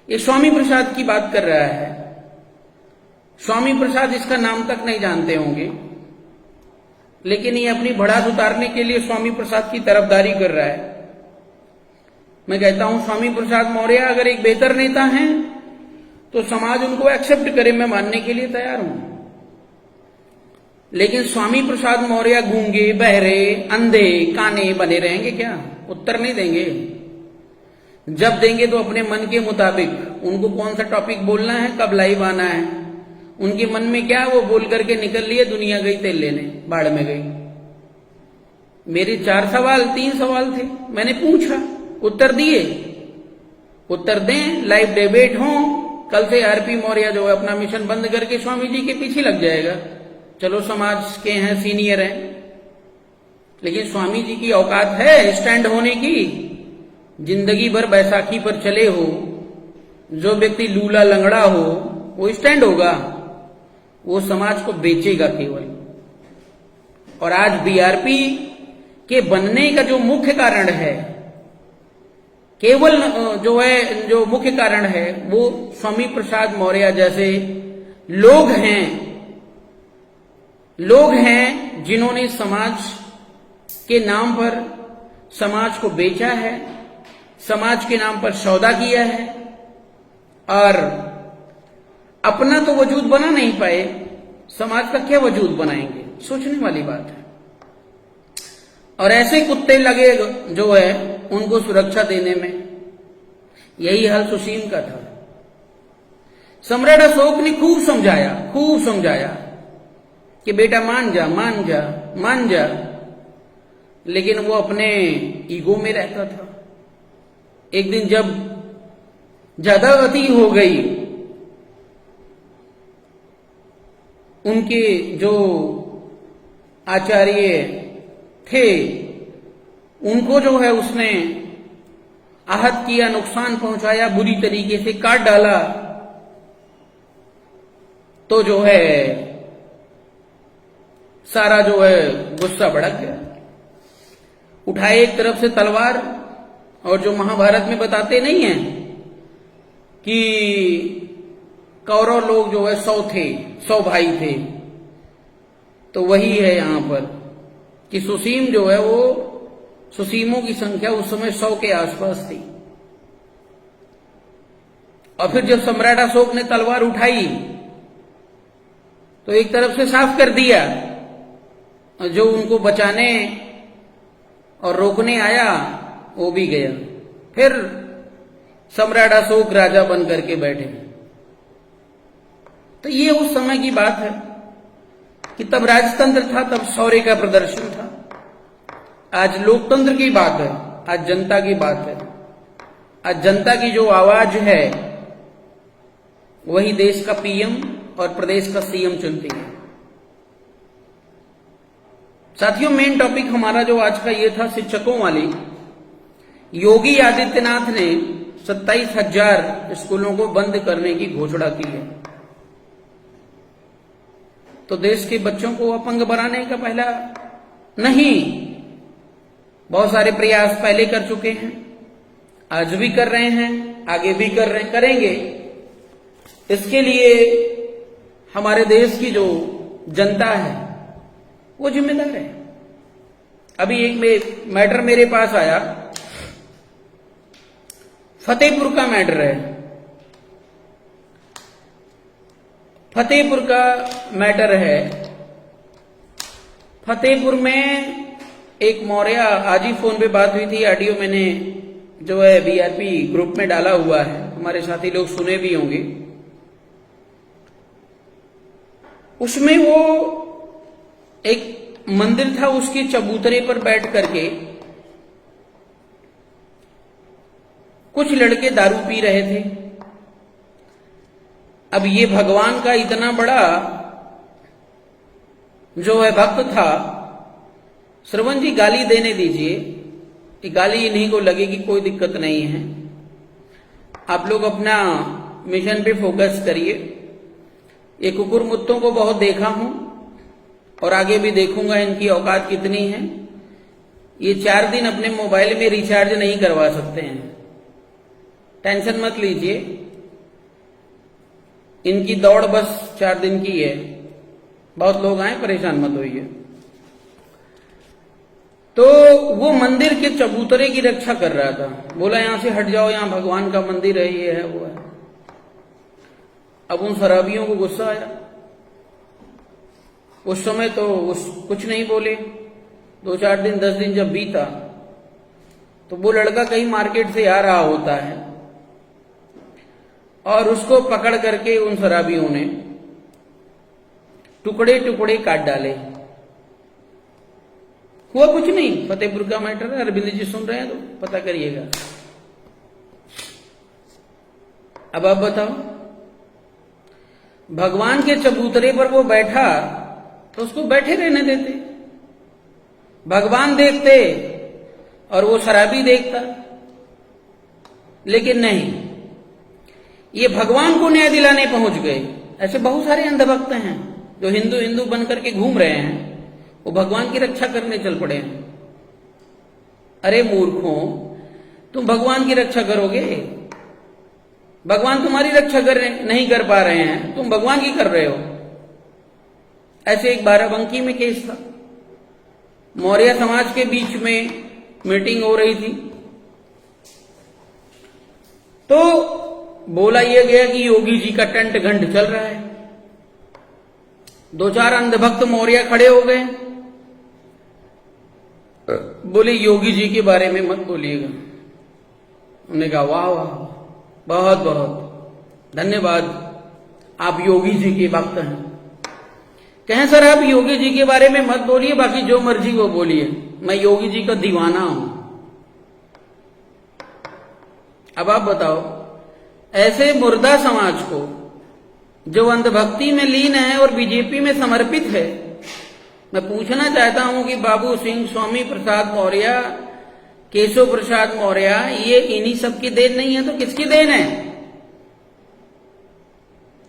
ये स्वामी प्रसाद की बात कर रहा है। स्वामी प्रसाद इसका नाम तक नहीं जानते होंगे, लेकिन ये अपनी भड़ास उतारने के लिए स्वामी प्रसाद की तरफदारी कर रहा है। मैं कहता हूं, स्वामी प्रसाद मौर्य अगर एक बेहतर नेता हैं तो समाज उनको एक्सेप्ट करे, मैं मानने के लिए तैयार हूं। लेकिन स्वामी प्रसाद मौर्य गूंगे, बहरे, अंधे, काने बने रहेंगे क्या? उत्तर नहीं देंगे। जब देंगे तो अपने मन के मुताबिक। उनको कौन सा टॉपिक बोलना है, कब लाइव आना है, उनके मन में क्या, वो बोल करके निकल लिए, दुनिया गई तेल लेने, बाढ़ में गई। मेरे 3 सवाल थे, मैंने पूछा, उत्तर दिए। उत्तर दें, लाइव डिबेट हो। कल से आरपी मौर्य जो है अपना मिशन बंद करके स्वामी जी के पीछे लग जाएगा। चलो, समाज के हैं, सीनियर हैं, लेकिन स्वामी जी की औकात है स्टैंड होने की? जिंदगी भर बैसाखी पर चले हो, जो व्यक्ति लूला लंगड़ा हो वो स्टैंड होगा? वो समाज को बेचेगा केवल। और आज बीआरपी के बनने का जो मुख्य कारण है, केवल जो मुख्य कारण है, वो स्वामी प्रसाद मौर्य जैसे लोग हैं जिन्होंने समाज के नाम पर समाज को बेचा है, समाज के नाम पर सौदा किया है और अपना तो वजूद बना नहीं पाए, समाज का क्या वजूद बनाएंगे? सोचने वाली बात है। और ऐसे कुत्ते लगे जो है उनको सुरक्षा देने में। यही हाल सुसीम का था। सम्राट अशोक ने खूब समझाया कि बेटा मान जा, लेकिन वो अपने ईगो में रहता था। एक दिन जब ज्यादा गति हो गई, उनके जो आचार्य थे उनको जो है उसने आहत किया, नुकसान पहुंचाया, बुरी तरीके से काट डाला। तो जो है सारा जो है गुस्सा भड़क गया, उठाए एक तरफ से तलवार। और जो महाभारत में बताते नहीं है कि कौरव लोग जो है 100 भाई थे, तो वही है यहां पर कि सुसीम जो है वो, सुसीमों की संख्या उस समय 100 के आसपास थी। और फिर जब सम्राट अशोक ने तलवार उठाई तो एक तरफ से साफ कर दिया, और जो उनको बचाने और रोकने आया वो भी गया। फिर सम्राट अशोक राजा बन करके बैठे। तो ये उस समय की बात है कि तब राजतंत्र था, तब शौर्य का प्रदर्शन था। आज लोकतंत्र की बात है, आज जनता की बात है। आज जनता की जो आवाज है वही देश का पीएम और प्रदेश का सीएम चुनती है। साथियों, मेन टॉपिक हमारा जो आज का ये था शिक्षकों वाली। योगी आदित्यनाथ ने 27,000 स्कूलों को बंद करने की घोषणा की है। तो देश के बच्चों को अपंग बनाने का पहला नहीं, बहुत सारे प्रयास पहले कर चुके हैं, आज भी कर रहे हैं, आगे भी करेंगे। इसके लिए हमारे देश की जो जनता है वो जिम्मेदार है। अभी एक मैटर मेरे पास आया, फतेहपुर का मैटर है। फतेहपुर का मैटर है। फतेहपुर में एक मौर्य, आज ही फोन पे बात हुई थी, ऑडियो मैंने जो है बीआरपी ग्रुप में डाला हुआ है, हमारे साथी लोग सुने भी होंगे। उसमें वो एक मंदिर था, उसके चबूतरे पर बैठ करके कुछ लड़के दारू पी रहे थे। अब ये भगवान का इतना बड़ा जो है भक्त था, श्रवण जी गाली देने दीजिए, कि गाली इन्हीं को लगेगी, कोई दिक्कत नहीं है। आप लोग अपना मिशन पे फोकस करिए। ये कुकुर मुत्तों को बहुत देखा हूं और आगे भी देखूंगा, इनकी औकात कितनी है। ये 4 दिन अपने मोबाइल में रिचार्ज नहीं करवा सकते हैं, टेंशन मत लीजिए। इनकी दौड़ बस 4 दिन की है। बहुत लोग आए, परेशान मत होइए। तो वो मंदिर के चबूतरे की रक्षा कर रहा था, बोला यहां से हट जाओ, यहां भगवान का मंदिर है, ये है वो है। अब उन शराबियों को गुस्सा आया। उस समय तो कुछ नहीं बोले। 2-4 दिन 10 दिन जब बीता तो वो लड़का कहीं मार्केट से आ रहा होता है और उसको पकड़ करके उन शराबियों ने टुकड़े टुकड़े काट डाले। हुआ कुछ नहीं, फतेहपुर का मैटर है। अरविंद जी सुन रहे हैं तो पता करिएगा। अब आप बताओ, भगवान के चबूतरे पर वो बैठा तो उसको बैठे रहने देते, भगवान देखते और वो शराबी देखता। लेकिन नहीं, ये भगवान को न्याय दिलाने पहुंच गए। ऐसे बहुत सारे अंधभक्त हैं जो हिंदू हिंदू बन करके घूम रहे हैं, वो भगवान की रक्षा करने चल पड़े हैं। अरे मूर्खों, तुम भगवान की रक्षा करोगे? भगवान तुम्हारी रक्षा नहीं कर पा रहे हैं, तुम भगवान की कर रहे हो। ऐसे एक बाराबंकी में केस था, मौर्य समाज के बीच में मीटिंग हो रही थी। तो बोला यह गया कि योगी जी का टेंट घंट चल रहा है। 2-4 अंधभक्त मौर्य खड़े हो गए, बोले योगी जी के बारे में मत बोलिएगा। उन्होंने कहा वाह वाह, बहुत बहुत धन्यवाद, आप योगी जी के भक्त हैं। कहें सर आप योगी जी के बारे में मत बोलिए, बाकी जो मर्जी वो बोलिए, मैं योगी जी का दीवाना हूं। अब आप बताओ, ऐसे मुर्दा समाज को जो अंधभक्ति में लीन है और बीजेपी में समर्पित है, मैं पूछना चाहता हूं कि बाबू सिंह, स्वामी प्रसाद मौर्य, केशव प्रसाद मौर्य, ये इन्हीं सबकी देन नहीं है तो किसकी देन है?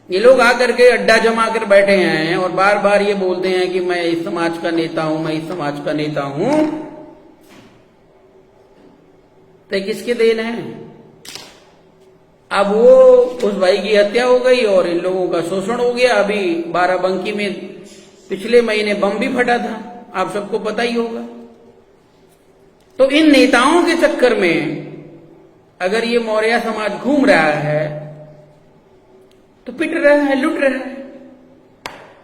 ये लोग आकर के अड्डा जमा कर बैठे हैं और बार बार ये बोलते हैं कि मैं इस समाज का नेता हूं, मैं इस समाज का नेता हूं। तो किसकी देन है? अब वो उस भाई की हत्या हो गई और इन लोगों का शोषण हो गया। अभी बाराबंकी में पिछले महीने बम भी फटा था, आप सबको पता ही होगा। तो इन नेताओं के चक्कर में अगर ये मौर्य समाज घूम रहा है तो पिट रहा है, लुट रहा है।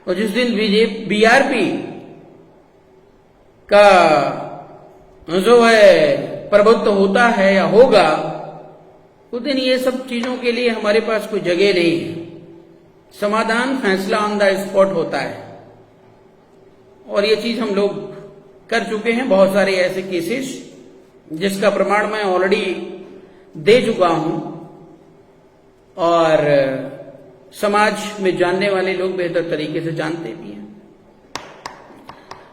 और जिस दिन बीआरपी का जो है प्रभुत्व होता है या होगा, उस दिन ये सब चीजों के लिए हमारे पास कोई जगह नहीं है। समाधान, फैसला ऑन द स्पॉट होता है। और ये चीज हम लोग कर चुके हैं, बहुत सारे ऐसे केसेस जिसका प्रमाण मैं ऑलरेडी दे चुका हूं। और समाज में जानने वाले लोग बेहतर तरीके से जानते भी हैं।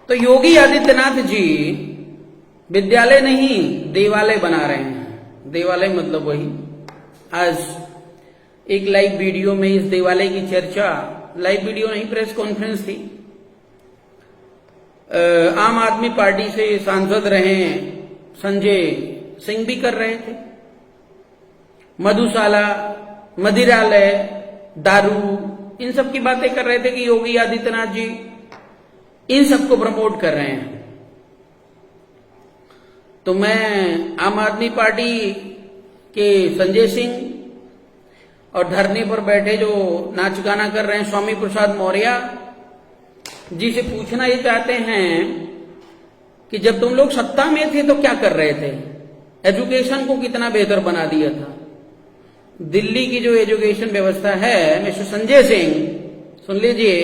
तो योगी आदित्यनाथ जी विद्यालय नहीं देवालय बना रहे हैं। देवालय मतलब वही आज एक लाइव वीडियो में इस देवालय की चर्चा, लाइव वीडियो नहीं, प्रेस कॉन्फ्रेंस थी, आम आदमी पार्टी से सांसद रहे संजय सिंह भी कर रहे थे। मधुशाला, मदिरालय, दारू, इन सब की बातें कर रहे थे कि योगी आदित्यनाथ जी इन सबको प्रमोट कर रहे हैं। तो मैं आम आदमी पार्टी के संजय सिंह और धरने पर बैठे जो नाच गाना कर रहे हैं स्वामी प्रसाद मौर्य जी से पूछना ये चाहते हैं कि जब तुम लोग सत्ता में थे तो क्या कर रहे थे? एजुकेशन को कितना बेहतर बना दिया था। दिल्ली की जो एजुकेशन व्यवस्था है, मिस्टर संजय सिंह सुन लीजिए,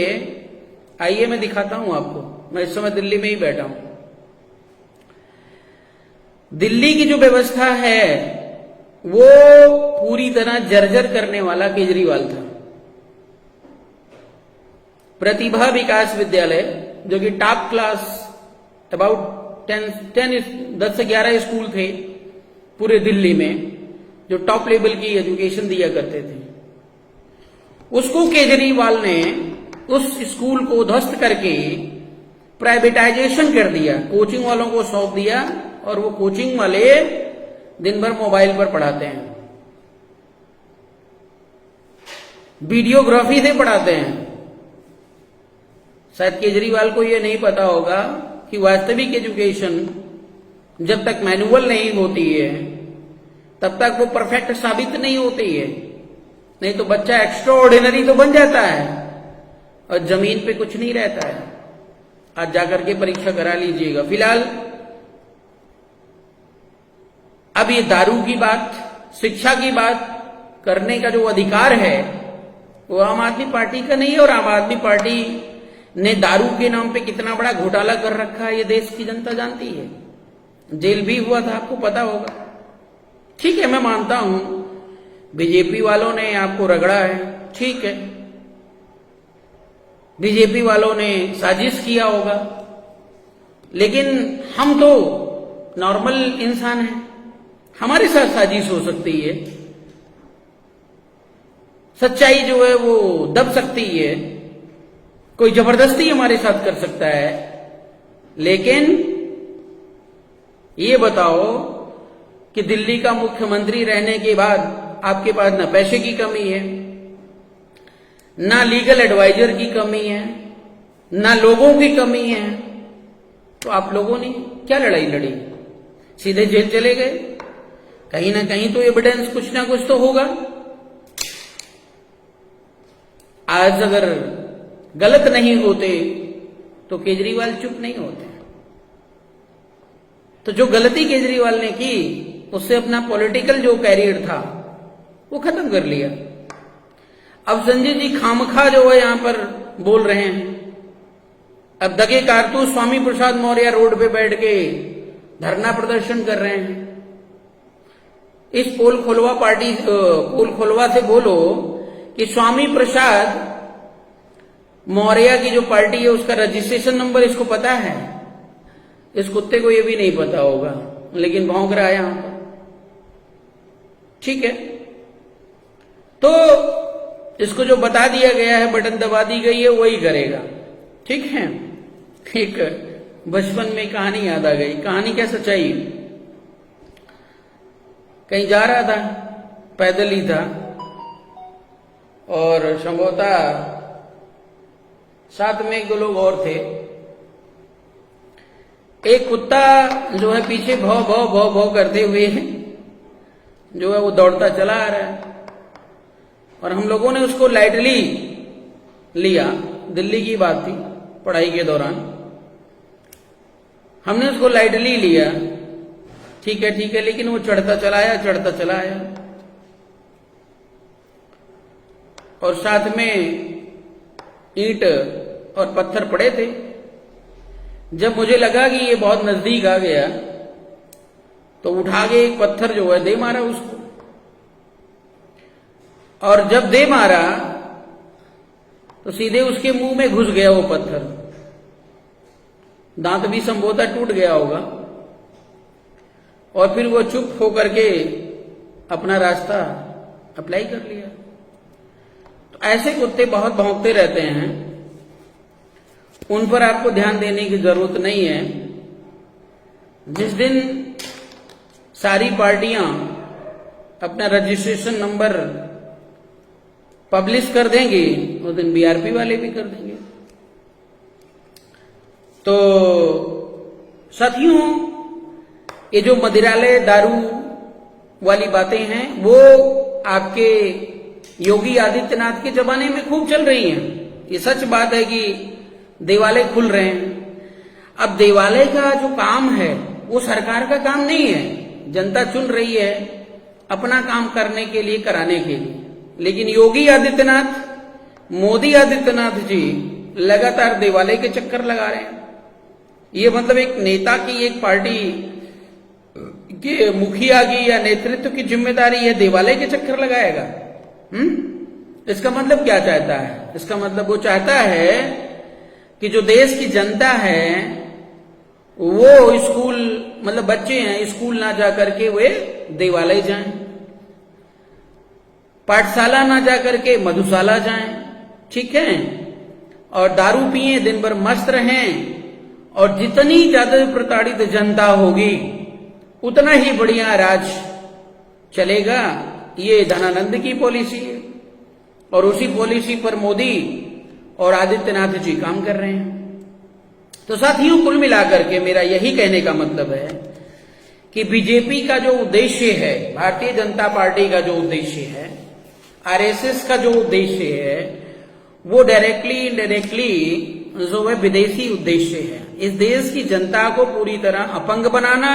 आइए मैं दिखाता हूं आपको, मैं इस समय दिल्ली में ही बैठा हूं। दिल्ली की जो व्यवस्था है वो पूरी तरह जर्जर करने वाला केजरीवाल था। प्रतिभा विकास विद्यालय जो कि टॉप क्लास, अबाउट 10 से 11 स्कूल थे पूरे दिल्ली में जो टॉप लेवल की एजुकेशन दिया करते थे, उसको केजरीवाल ने उस स्कूल को ध्वस्त करके प्राइवेटाइजेशन कर दिया, कोचिंग वालों को सौंप दिया और वो कोचिंग वाले दिन भर मोबाइल पर पढ़ाते हैं, वीडियोग्राफी से पढ़ाते हैं। शायद केजरीवाल को यह नहीं पता होगा कि वास्तविक एजुकेशन जब तक मैनुअल नहीं होती है तब तक वो परफेक्ट साबित नहीं होती है। नहीं तो बच्चा एक्स्ट्रा ऑर्डिनरी तो बन जाता है और जमीन पे कुछ नहीं रहता है। आज जाकर के परीक्षा करा लीजिएगा। फिलहाल अब ये दारू की बात, शिक्षा की बात करने का जो अधिकार है वो आम आदमी पार्टी का नहीं है। और आम आदमी पार्टी ने दारू के नाम पे कितना बड़ा घोटाला कर रखा है ये देश की जनता जानती है। जेल भी हुआ था, आपको पता होगा। ठीक है, मैं मानता हूं बीजेपी वालों ने आपको रगड़ा है, ठीक है, बीजेपी वालों ने साजिश किया होगा, लेकिन हम तो नॉर्मल इंसान हैं, हमारे साथ साजिश हो सकती है, सच्चाई जो है वो दब सकती है, कोई जबरदस्ती हमारे साथ कर सकता है। लेकिन ये बताओ कि दिल्ली का मुख्यमंत्री रहने के बाद आपके पास ना पैसे की कमी है, ना लीगल एडवाइजर की कमी है, ना लोगों की कमी है, तो आप लोगों ने क्या लड़ाई लड़ी? सीधे जेल चले गए। कहीं ना कहीं तो एविडेंस कुछ ना कुछ तो होगा। आज अगर गलत नहीं होते तो केजरीवाल चुप नहीं होते। तो जो गलती केजरीवाल ने की उससे अपना पॉलिटिकल जो कैरियर था वो खत्म कर लिया। अब संजय जी खामखा जो है यहां पर बोल रहे हैं। अब दगे कारतूस स्वामी प्रसाद मौर्य रोड पे बैठ के धरना प्रदर्शन कर रहे हैं। इस पोल खोलवा से बोलो कि स्वामी प्रसाद मौर्य की जो पार्टी है उसका रजिस्ट्रेशन नंबर इसको पता है? इस कुत्ते को ये भी नहीं पता होगा, लेकिन भौंक रहा है यहां पर। ठीक है, तो इसको जो बता दिया गया है, बटन दबा दी गई है, वही करेगा। ठीक है, एक बचपन में कहानी याद आ गई। कहानी क्या सच्चाई? कहीं जा रहा था, पैदल ही था, और संभवतः साथ में 1-2 लोग और थे। एक कुत्ता जो है पीछे भौ भौ भौ भौ करते हुए जो है वो दौड़ता चला आ रहा है, और हम लोगों ने उसको लाइटली लिया। दिल्ली की बात थी, पढ़ाई के दौरान हमने उसको लाइटली लिया। ठीक है, लेकिन वो चढ़ता चला आया, और साथ में ईंट और पत्थर पड़े थे। जब मुझे लगा कि ये बहुत नजदीक आ गया तो उठा के एक पत्थर जो है दे मारा उसको, और जब दे मारा तो सीधे उसके मुंह में घुस गया वो पत्थर। दांत भी संभवतः टूट गया होगा, और फिर वो चुप होकर के अपना रास्ता अप्लाई कर लिया। तो ऐसे कुत्ते बहुत भौंकते रहते हैं, उन पर आपको ध्यान देने की जरूरत नहीं है। जिस दिन सारी पार्टियां अपना रजिस्ट्रेशन नंबर पब्लिश कर देंगे उस दिन बीआरपी वाले भी कर देंगे। तो साथियों, ये जो मदिरालय दारू वाली बातें हैं वो आपके योगी आदित्यनाथ के जमाने में खूब चल रही हैं। ये सच बात है कि देवालय खुल रहे हैं। अब देवालय का जो काम है वो सरकार का काम नहीं है, जनता चुन रही है अपना काम करने के लिए, कराने के लिए। लेकिन योगी आदित्यनाथ, मोदी आदित्यनाथ जी लगातार देवालय के चक्कर लगा रहे हैं। ये मतलब एक नेता की, एक पार्टी के मुखिया की या नेतृत्व की जिम्मेदारी है देवालय के चक्कर लगाएगा। इसका मतलब क्या चाहता है? इसका मतलब वो चाहता है कि जो देश की जनता है वो स्कूल, मतलब बच्चे हैं, स्कूल ना जा करके वे देवालय जाएं, पाठशाला ना जा करके मधुशाला जाएं, ठीक है, और दारू पिए, दिन भर मस्त रहें, और जितनी ज्यादा प्रताड़ित जनता होगी उतना ही बढ़िया राज चलेगा। ये धनानंद की पॉलिसी है और उसी पॉलिसी पर मोदी और आदित्यनाथ जी काम कर रहे हैं। तो साथियों, कुल मिलाकर के मेरा यही कहने का मतलब है कि बीजेपी का जो उद्देश्य है, भारतीय जनता पार्टी का जो उद्देश्य है, आरएसएस का जो उद्देश्य है, वो डायरेक्टली इनडायरेक्टली जो है विदेशी उद्देश्य है। इस देश की जनता को पूरी तरह अपंग बनाना,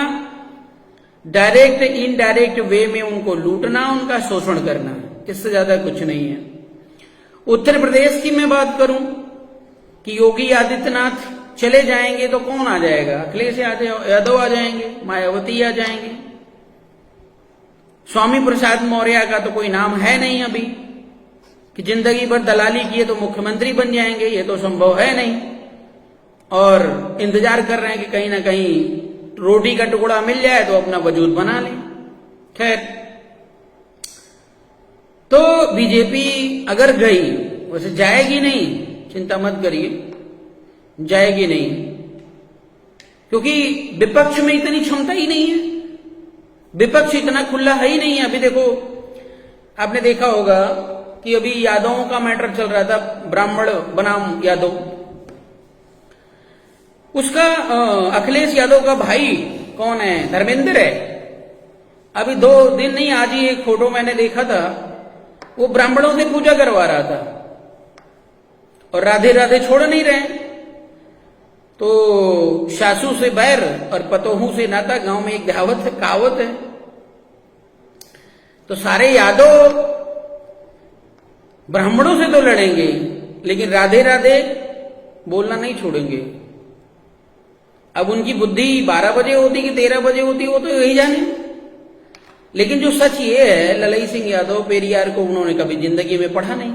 डायरेक्ट इनडायरेक्ट वे में उनको लूटना, उनका शोषण करना, इससे ज्यादा कुछ नहीं है। उत्तर प्रदेश की मैं बात करूं कि योगी आदित्यनाथ चले जाएंगे तो कौन आ जाएगा? अखिलेश यादव आ जाएंगे, मायावती आ जाएंगे, स्वामी प्रसाद मौर्य का तो कोई नाम है नहीं अभी कि जिंदगी भर दलाली किए तो मुख्यमंत्री बन जाएंगे, ये तो संभव है नहीं। और इंतजार कर रहे हैं कि कहीं ना कहीं रोटी का टुकड़ा मिल जाए तो अपना वजूद बना लें। खैर, तो बीजेपी अगर गई, वैसे जाएगी नहीं, चिंता मत करिए, जाएगी नहीं, क्योंकि विपक्ष में इतनी क्षमता ही नहीं है, विपक्ष इतना खुला है ही नहीं है। अभी देखो, आपने देखा होगा कि अभी यादवों का मैटर चल रहा था, ब्राह्मण बनाम यादव, उसका अखिलेश यादव का भाई कौन है? धर्मेंद्र है। अभी 2 दिन नहीं, आज ही एक फोटो मैंने देखा था, वो ब्राह्मणों से पूजा करवा रहा था और राधे राधे छोड़ नहीं रहे। तो सासू से बैर और पतोहू से नाता, गांव में एक कहावत है। तो सारे यादव ब्राह्मणों से तो लड़ेंगे, लेकिन राधे राधे बोलना नहीं छोड़ेंगे। अब उनकी बुद्धि 12 बजे होती कि 13 बजे होती, वो तो यही जाने। लेकिन जो सच ये है, ललई सिंह यादव, पेरियार को उन्होंने कभी जिंदगी में पढ़ा नहीं।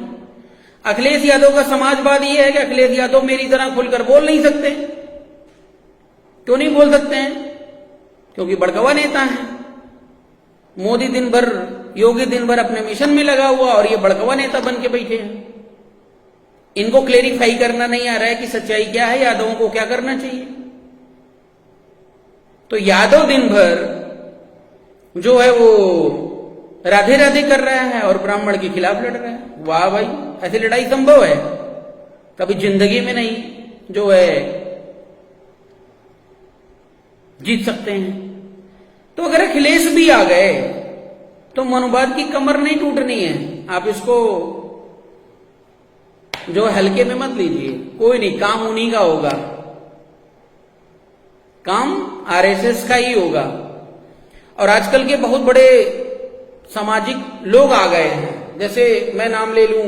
अखिलेश यादव का समाजवाद ये है कि अखिलेश यादव मेरी तरह खुलकर बोल नहीं सकते। क्यों नहीं बोल सकते हैं? क्योंकि बड़कवा नेता है। मोदी दिन भर, योगी दिन भर अपने मिशन में लगा हुआ और ये बड़कवा नेता बन के बैठे हैं। इनको क्लेरिफाई करना नहीं आ रहा है कि सच्चाई क्या है, यादवों को क्या करना चाहिए। तो यादव दिन भर जो है वो राधे राधे कर रहा है और ब्राह्मण के खिलाफ लड़ रहा है। वाह भाई, ऐसी लड़ाई संभव है? कभी जिंदगी में नहीं जो है जीत सकते हैं। तो अगर अखिलेश भी आ गए तो मनुवाद की कमर नहीं टूटनी है। आप इसको जो हल्के में मत लीजिए, कोई नहीं, काम उन्हीं का होगा, काम आरएसएस का ही होगा। और आजकल के बहुत बड़े सामाजिक लोग आ गए हैं, जैसे मैं नाम ले लूं,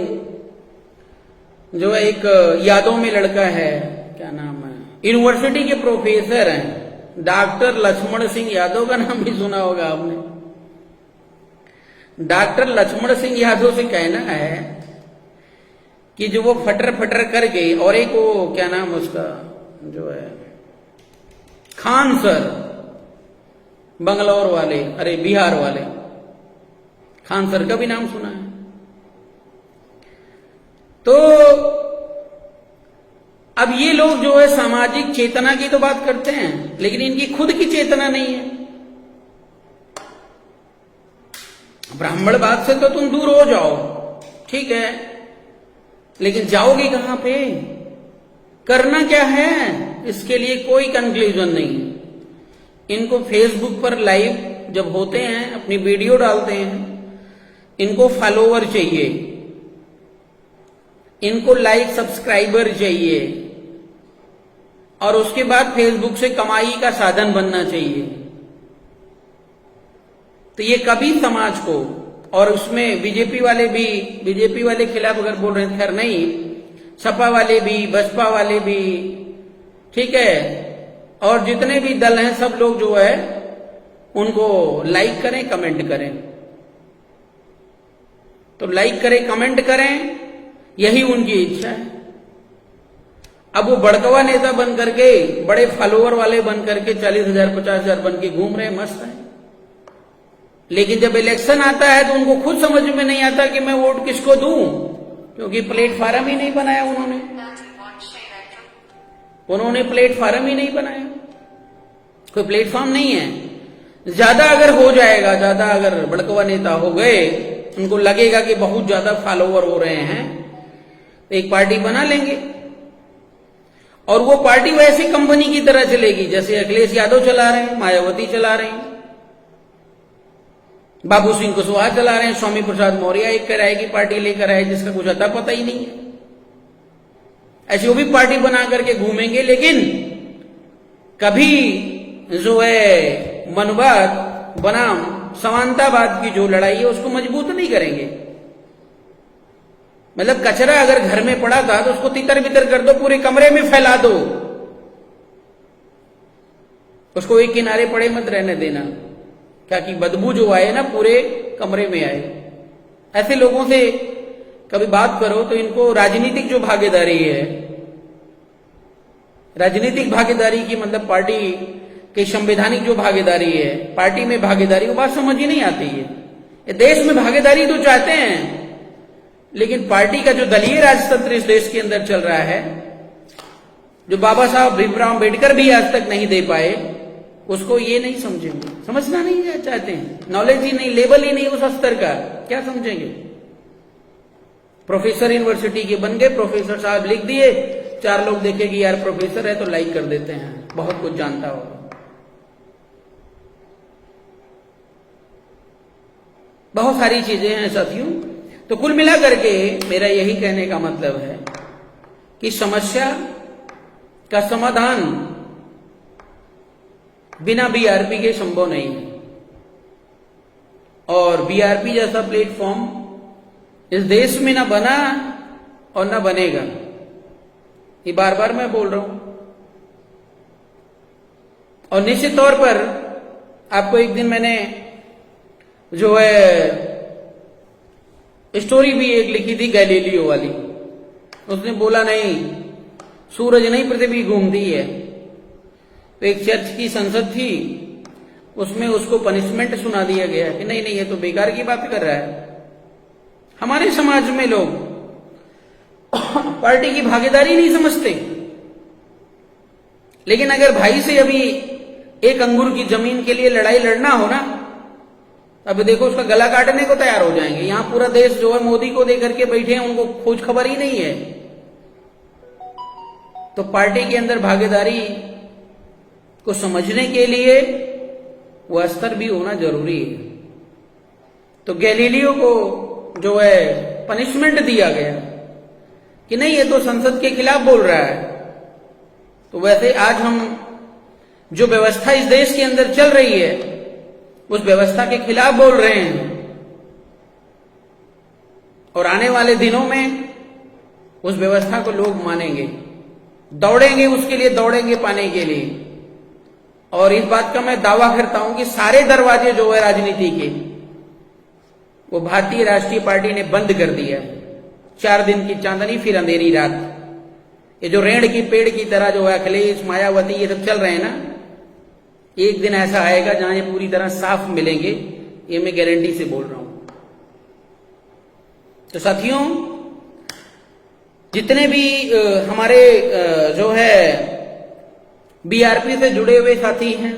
जो एक यादव में लड़का है, क्या नाम है, यूनिवर्सिटी के प्रोफेसर हैं, डॉक्टर लक्ष्मण सिंह यादव का नाम भी सुना होगा आपने। डॉक्टर लक्ष्मण सिंह यादव से कहना है कि जो वो फटर फटर करके, और एक वो क्या नाम उसका जो है खान सर, बंगलौर वाले, अरे बिहार वाले, खान सर का भी नाम सुना है। तो अब ये लोग जो है सामाजिक चेतना की तो बात करते हैं, लेकिन इनकी खुद की चेतना नहीं है। ब्राह्मणवाद से तो तुम दूर हो जाओ, ठीक है, लेकिन जाओगे कहां पे, करना क्या है, इसके लिए कोई कंक्लूजन नहीं है। इनको फेसबुक पर लाइव जब होते हैं, अपनी वीडियो डालते हैं, इनको फॉलोवर चाहिए, इनको लाइक सब्सक्राइबर चाहिए, और उसके बाद फेसबुक से कमाई का साधन बनना चाहिए। तो ये कभी समाज को, और उसमें बीजेपी वाले खिलाफ अगर बोल रहे हैं, खैर नहीं, सपा वाले भी, बसपा वाले भी, ठीक है, और जितने भी दल हैं सब लोग जो है उनको लाइक करें, कमेंट करें। तो लाइक करें, कमेंट करें, यही उनकी इच्छा है। अब वो बड़कवा नेता बन करके, बड़े फॉलोअर वाले बन करके 40,000 50,000 बन के घूम रहे, मस्त है, लेकिन जब इलेक्शन आता है तो उनको खुद समझ में नहीं आता कि मैं वोट किसको दूं, क्योंकि प्लेटफार्म ही नहीं बनाया उन्होंने प्लेटफार्म ही नहीं बनाया, कोई प्लेटफॉर्म नहीं है। ज्यादा अगर हो जाएगा, ज्यादा अगर बड़कवा नेता हो गए, उनको लगेगा कि बहुत ज्यादा फॉलोवर हो रहे हैं, तो एक पार्टी बना लेंगे, और वो पार्टी वैसी कंपनी की तरह चलेगी जैसे अखिलेश यादव चला रहे हैं, मायावती चला रहे हैं, बाबू सिंह कुशवाहा चला रहे हैं, स्वामी प्रसाद मौर्य एक किराए की पार्टी लेकर आए जिसका कुछ अता पता ही नहीं है। ऐसी वो भी पार्टी बना करके घूमेंगे, लेकिन कभी जो है मनवाद बनाम समानतावाद की जो लड़ाई है उसको मजबूत नहीं करेंगे। मतलब कचरा अगर घर में पड़ा था तो उसको तितर बितर कर दो, पूरे कमरे में फैला दो, उसको एक किनारे पड़े मत रहने देना, ताकि बदबू जो आए ना पूरे कमरे में आए। ऐसे लोगों से कभी बात करो तो इनको राजनीतिक जो भागीदारी है, राजनीतिक भागीदारी की मतलब पार्टी की संवैधानिक जो भागीदारी है, पार्टी में भागीदारी, वो बात समझ ही नहीं आती है। ये देश में भागीदारी तो चाहते हैं, लेकिन पार्टी का जो दलीय राजतंत्र इस देश के अंदर चल रहा है, जो बाबा साहब भीमराव अम्बेडकर भी आज तक नहीं दे पाए, उसको ये नहीं समझेंगे, समझना नहीं चाहते हैं, नॉलेज ही नहीं, लेवल ही नहीं उस स्तर का, क्या समझेंगे। प्रोफेसर यूनिवर्सिटी के बन गए, प्रोफेसर साहब लिख दिए, 4 लोग देखे कि यार प्रोफेसर है तो लाइक कर देते हैं, बहुत कुछ जानता होगा। बहुत सारी चीजें हैं साथियों। तो कुल मिलाकर के मेरा यही कहने का मतलब है कि समस्या का समाधान बिना बीआरपी के संभव नहीं है, और बीआरपी जैसा प्लेटफॉर्म इस देश में ना बना और ना बनेगा, ये बार बार मैं बोल रहा हूं। और निश्चित तौर पर आपको एक दिन मैंने जो है स्टोरी भी एक लिखी थी गैलीलियो वाली, उसने बोला नहीं सूरज नहीं पृथ्वी घूमती है। तो एक चर्च की संसद थी, उसमें उसको पनिशमेंट सुना दिया गया कि नहीं नहीं ये तो बेकार की बात कर रहा है। हमारे समाज में लोग पार्टी की भागीदारी नहीं समझते, लेकिन अगर भाई से अभी एक अंगूर की जमीन के लिए लड़ाई लड़ना हो ना, अब देखो उसका गला काटने को तैयार हो जाएंगे। यहां पूरा देश जो है मोदी को देकर के बैठे हैं, उनको खोज खबर ही नहीं है। तो पार्टी के अंदर भागीदारी को समझने के लिए वो स्तर भी होना जरूरी है। तो गैलीलियो को जो है पनिशमेंट दिया गया कि नहीं ये तो संसद के खिलाफ बोल रहा है। तो वैसे आज हम जो व्यवस्था इस देश के अंदर चल रही है उस व्यवस्था के खिलाफ बोल रहे हैं, और आने वाले दिनों में उस व्यवस्था को लोग मानेंगे, दौड़ेंगे उसके लिए, दौड़ेंगे पाने के लिए। और इस बात का मैं दावा करता हूं कि सारे दरवाजे जो है राजनीति के वो भारतीय राष्ट्रीय पार्टी ने बंद कर दिया। 4 दिन की चांदनी फिर अंधेरी रात। ये जो रेड़ की पेड़ की तरह जो है अखिलेश, मायावती ये सब चल रहे हैं ना, एक दिन ऐसा आएगा जहां ये पूरी तरह साफ मिलेंगे, ये मैं गारंटी से बोल रहा हूं। तो साथियों, जितने भी हमारे जो है बीआरपी से जुड़े हुए साथी हैं,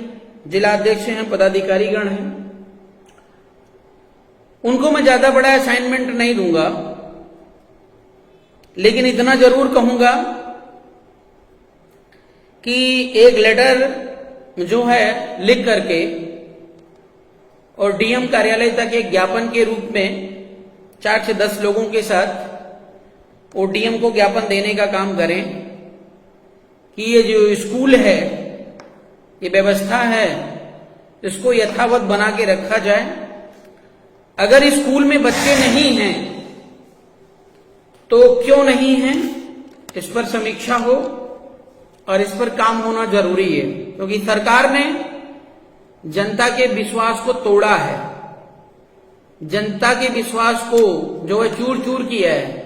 जिला अध्यक्ष हैं, पदाधिकारीगण हैं, उनको मैं ज्यादा बड़ा असाइनमेंट नहीं दूंगा, लेकिन इतना जरूर कहूंगा कि एक लेटर जो है लिख करके और डीएम कार्यालय तक एक ज्ञापन के रूप में 4 से 10 लोगों के साथ वो डीएम को ज्ञापन देने का काम करें कि ये जो स्कूल है, ये व्यवस्था है, इसको यथावत बना के रखा जाए। अगर स्कूल में बच्चे नहीं हैं तो क्यों नहीं हैं, इस पर समीक्षा हो और इस पर काम होना जरूरी है, क्योंकि सरकार ने जनता के विश्वास को तोड़ा है, जनता के विश्वास को जो है चूर चूर किया है।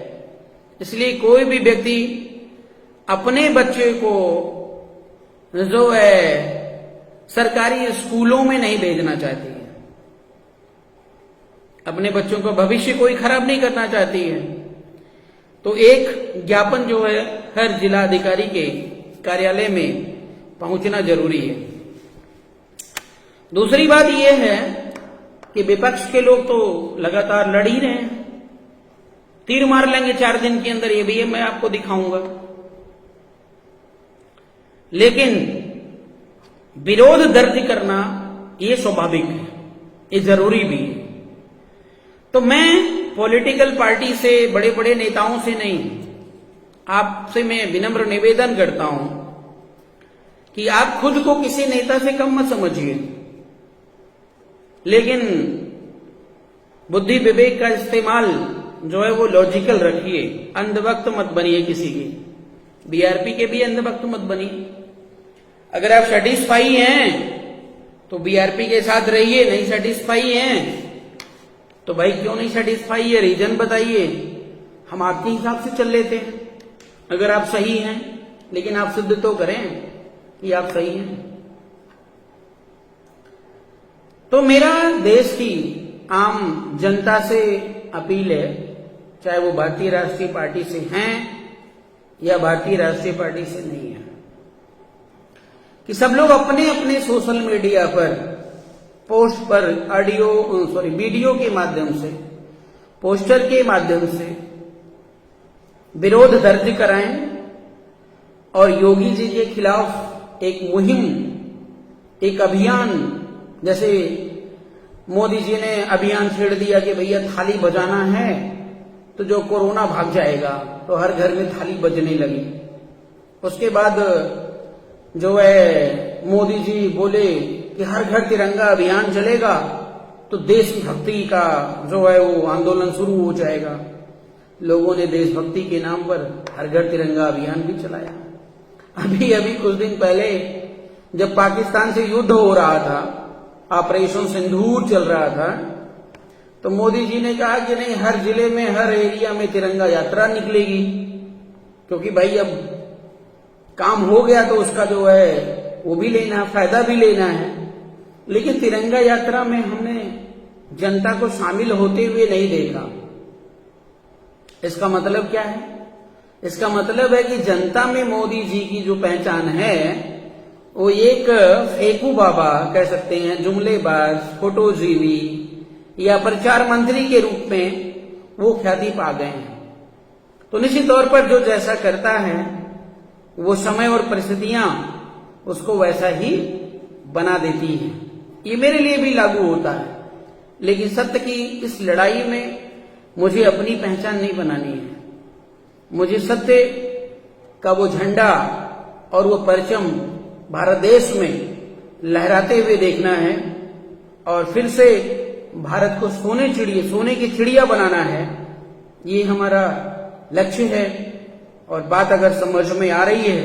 इसलिए कोई भी व्यक्ति अपने बच्चे को जो है सरकारी स्कूलों में नहीं भेजना चाहती है, अपने बच्चों का भविष्य कोई खराब नहीं करना चाहती है। तो एक ज्ञापन जो है हर जिला अधिकारी के कार्यालय में पहुंचना जरूरी है। दूसरी बात यह है कि विपक्ष के लोग तो लगातार लड़ ही रहे हैं, तीर मार लेंगे 4 दिन के अंदर, ये भी मैं आपको दिखाऊंगा। लेकिन विरोध दर्ज करना ये स्वाभाविक है, ये जरूरी भी है। तो मैं पॉलिटिकल पार्टी से, बड़े बड़े नेताओं से नहीं, आपसे मैं विनम्र निवेदन करता हूं कि आप खुद को किसी नेता से कम मत समझिए, लेकिन बुद्धि विवेक का इस्तेमाल जो है वो लॉजिकल रखिए, अंधभक्त मत बनिए किसी की, बीआरपी के भी अंधभक्त मत बनिए। अगर आप सेटिस्फाई हैं तो बीआरपी के साथ रहिए, नहीं सेटिस्फाई हैं तो भाई क्यों नहीं सेटिस्फाई है, रीजन बताइए, हम आपके हिसाब से चल लेते हैं। अगर आप सही हैं, लेकिन आप सिद्ध तो करें कि आप सही हैं। तो मेरा देश की आम जनता से अपील है, चाहे वो भारतीय राष्ट्रीय पार्टी से हैं या भारतीय राष्ट्रीय पार्टी से नहीं है, कि सब लोग अपने अपने सोशल मीडिया पर पोस्ट पर वीडियो के माध्यम से, पोस्टर के माध्यम से विरोध दर्ज कराएं और योगी जी के खिलाफ एक मुहिम, एक अभियान, जैसे मोदी जी ने अभियान छेड़ दिया कि भैया थाली बजाना है तो जो कोरोना भाग जाएगा, तो हर घर में थाली बजने लगी। उसके बाद जो है मोदी जी बोले कि हर घर तिरंगा अभियान चलेगा तो देशभक्ति का जो है वो आंदोलन शुरू हो जाएगा। लोगों ने देशभक्ति के नाम पर हर घर तिरंगा अभियान भी चलाया। अभी कुछ दिन पहले जब पाकिस्तान से युद्ध हो रहा था, ऑपरेशन सिंदूर चल रहा था, तो मोदी जी ने कहा कि नहीं, हर जिले में, हर एरिया में तिरंगा यात्रा निकलेगी, क्योंकि भाई अब काम हो गया तो उसका जो है वो भी लेना, फायदा भी लेना है। लेकिन तिरंगा यात्रा में हमने जनता को शामिल होते हुए नहीं देखा। इसका मतलब क्या है? इसका मतलब है कि जनता में मोदी जी की जो पहचान है वो एक फेकू बाबा कह सकते हैं, जुमलेबाज, फोटोजीवी या प्रचार मंत्री के रूप में वो ख्याति पा गए हैं। तो निश्चित तौर पर जो जैसा करता है वो समय और परिस्थितियां उसको वैसा ही बना देती हैं। ये मेरे लिए भी लागू होता है, लेकिन सत्य की इस लड़ाई में मुझे अपनी पहचान नहीं बनानी है। मुझे सत्य का वो झंडा और वो परचम भारत देश में लहराते हुए देखना है और फिर से भारत को सोने की चिड़िया बनाना है। ये हमारा लक्ष्य है। और बात अगर समझ में आ रही है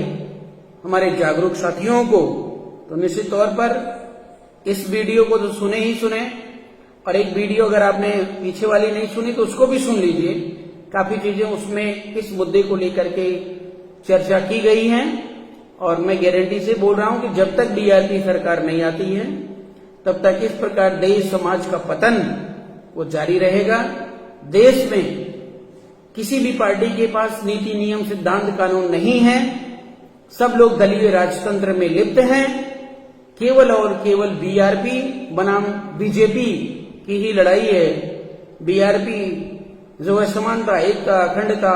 हमारे जागरूक साथियों को, तो निश्चित तौर पर इस वीडियो को तो सुने ही सुने, और एक वीडियो अगर आपने पीछे वाली नहीं सुनी तो उसको भी सुन लीजिए। काफी चीजें उसमें इस मुद्दे को लेकर के चर्चा की गई हैं, और मैं गारंटी से बोल रहा हूं कि जब तक बीआरपी सरकार नहीं आती है तब तक इस प्रकार देश समाज का पतन वो जारी रहेगा। देश में किसी भी पार्टी के पास नीति, नियम, सिद्धांत, कानून नहीं है। सब लोग दलीय राजतंत्र में लिप्त हैं। केवल और केवल बीआरपी बनाम बीजेपी की ही लड़ाई है। बीआरपी जो है समानता, एकता, अखंडता,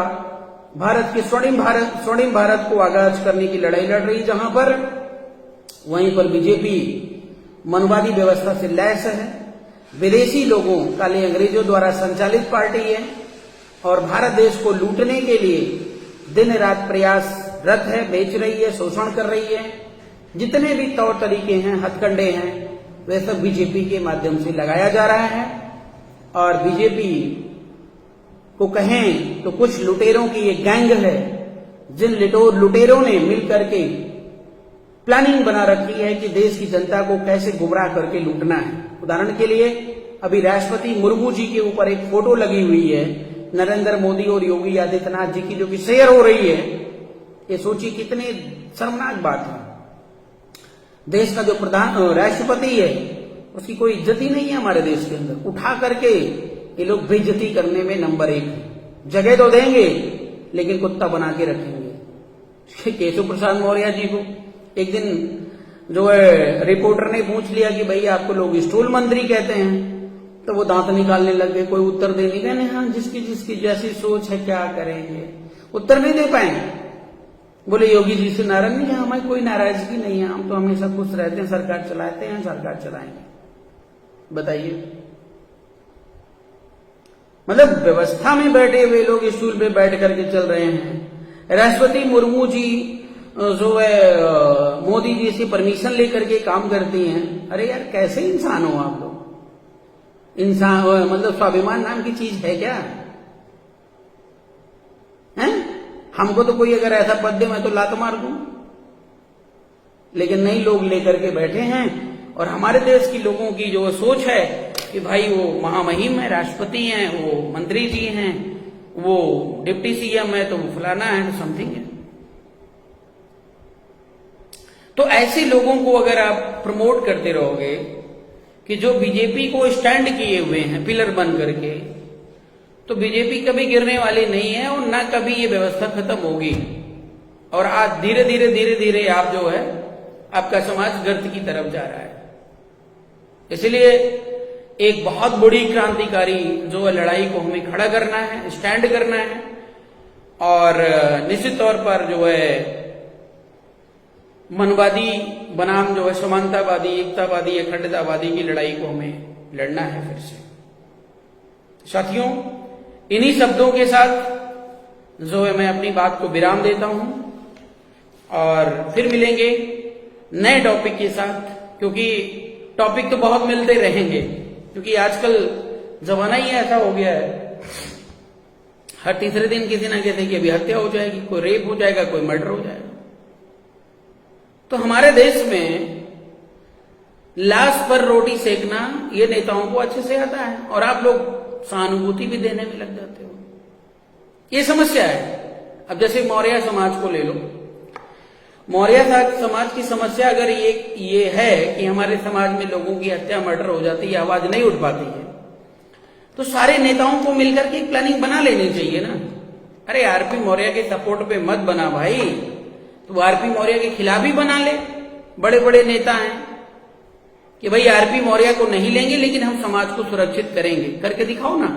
भारत के स्वर्णिम भारत को आगाज करने की लड़ाई लड़ रही, जहां पर वहीं पर बीजेपी मनवादी व्यवस्था से लैस है, विदेशी लोगों, काले अंग्रेजों द्वारा संचालित पार्टी है और भारत देश को लूटने के लिए दिन रात प्रयासरत है, बेच रही है, शोषण कर रही है। जितने भी तौर तरीके हैं, हथकंडे हैं, वे सब बीजेपी के माध्यम से लगाया जा रहा है। और बीजेपी को कहें तो कुछ लुटेरों की एक गैंग है, जिन लुटेरों ने मिलकर के प्लानिंग बना रखी है कि देश की जनता को कैसे गुमराह करके लूटना है। उदाहरण के लिए अभी राष्ट्रपति मुर्मू जी के ऊपर एक फोटो लगी हुई है नरेंद्र मोदी और योगी आदित्यनाथ जी की, जो कि शेयर हो रही है। ये सोचिए कितनी शर्मनाक बात है। देश का जो राष्ट्रपति है उसकी कोई इज्जत ही नहीं है हमारे देश के अंदर। उठा करके ये लोग बेइज्जती करने में नंबर 1 है। जगह तो देंगे लेकिन कुत्ता बना के रखेंगे। केशव प्रसाद मौर्य जी को एक दिन जो है रिपोर्टर ने पूछ लिया कि भाई आपको लोग स्टूल मंत्री कहते हैं, तो वो दांत निकालने लग गए, कोई उत्तर देने का नहीं। हाँ, जिसकी जिसकी जैसी सोच है, क्या करेंगे, उत्तर नहीं दे पाएंगे। बोले योगी जी से नाराज नहीं है, हमारी कोई नाराजगी नहीं है, हम तो हमेशा खुश रहते हैं, सरकार चलाते हैं, सरकार चलाएंगे। बताइए, मतलब व्यवस्था में बैठे हुए लोग स्टूल पे बैठ करके चल रहे हैं। राष्ट्रपति मुर्मू जी जो है मोदी जी से परमिशन लेकर के काम करती हैं। अरे यार, कैसे इंसान हो आप लोग? इंसान मतलब स्वाभिमान नाम की चीज है क्या? हैं? हमको तो कोई अगर ऐसा पद दे मैं तो लात मार दूं, लेकिन नहीं, लोग लेकर के बैठे हैं। और हमारे देश की लोगों की जो सोच है कि भाई वो महामहिम है, राष्ट्रपति हैं, वो मंत्री जी हैं, वो डिप्टी सीएम है, तो वो फलाना है, तो समथिंग है। तो ऐसे लोगों को अगर आप प्रमोट करते रहोगे कि जो बीजेपी को स्टैंड किए हुए हैं पिलर बन करके, तो बीजेपी कभी गिरने वाली नहीं है और ना कभी ये व्यवस्था खत्म होगी। और आज धीरे धीरे आप जो है, आपका समाज गर्त की तरफ जा रहा है। इसलिए एक बहुत बड़ी क्रांतिकारी जो है लड़ाई को हमें खड़ा करना है, स्टैंड करना है। और निश्चित तौर पर जो है मनवादी बनाम जो है समानतावादी, एकतावादी, अखंडतावादी की लड़ाई को हमें लड़ना है फिर से। साथियों, इन्हीं शब्दों के साथ जो है मैं अपनी बात को विराम देता हूं और फिर मिलेंगे नए टॉपिक के साथ, क्योंकि टॉपिक तो बहुत मिलते रहेंगे, क्योंकि आजकल जमाना ही ऐसा हो गया है, हर तीसरे दिन किसी ना किसी की अभी हत्या हो जाएगी, कोई रेप हो जाएगा, कोई मर्डर हो जाएगा। तो हमारे देश में लाश पर रोटी सेकना ये नेताओं को अच्छे से आता है और आप लोग सहानुभूति भी देने में लग जाते हो। ये समस्या है। अब जैसे मौर्य समाज को ले लो, मौर्य समाज की समस्या अगर ये है कि हमारे समाज में लोगों की हत्या, मर्डर हो जाती है, आवाज नहीं उठ पाती है, तो सारे नेताओं को मिलकर के प्लानिंग बना लेनी चाहिए ना। अरे आरपी मौर्य के सपोर्ट पे मत बना भाई, तो आरपी मौर्य के खिलाफ ही बना ले। बड़े बड़े नेता हैं कि भाई आरपी मौर्य को नहीं लेंगे लेकिन हम समाज को सुरक्षित करेंगे, करके दिखाओ ना।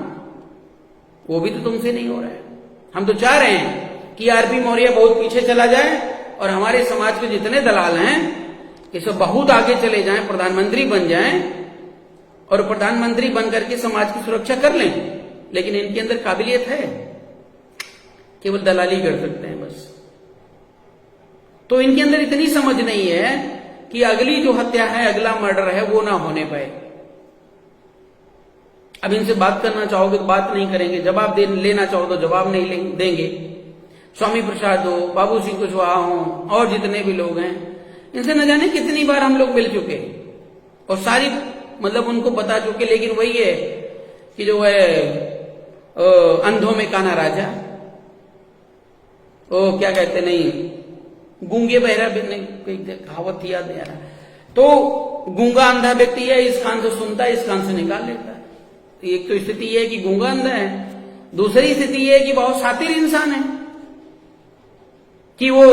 वो भी तो तुमसे नहीं हो रहा है। हम तो चाह रहे हैं कि आरपी मौर्य बहुत पीछे चला जाए और हमारे समाज के जितने दलाल हैं ये सब बहुत आगे चले जाएं, प्रधानमंत्री बन जाएं और प्रधानमंत्री बनकर के समाज की सुरक्षा कर लें। लेकिन इनके अंदर काबिलियत है, केवल दलाली कर सकते हैं बस। तो इनके अंदर इतनी समझ नहीं है कि अगली जो हत्या है, अगला मर्डर है, वो ना होने पाए। अब इनसे बात करना चाहोगे तो बात नहीं करेंगे, जवाब लेना चाहो तो जवाब नहीं देंगे। स्वामी प्रसाद हो, बाबू सिंह कुशवाहा हो और जितने भी लोग हैं, इनसे न जाने कितनी बार हम लोग मिल चुके और सारी मतलब उनको बता चुके, लेकिन वही है कि जो है अंधों में काना राजा, ओ क्या कहते नहीं, गूंगे बहरा भी नहीं, कहावत याद नहीं आ रहा। तो गूंगा अंधा व्यक्ति है, इस कान से सुनता है, इस कान से निकाल लेता है। एक तो स्थिति है कि गूंगा अंधा है दूसरी स्थिति ये है कि बहुत शातिर इंसान है कि वो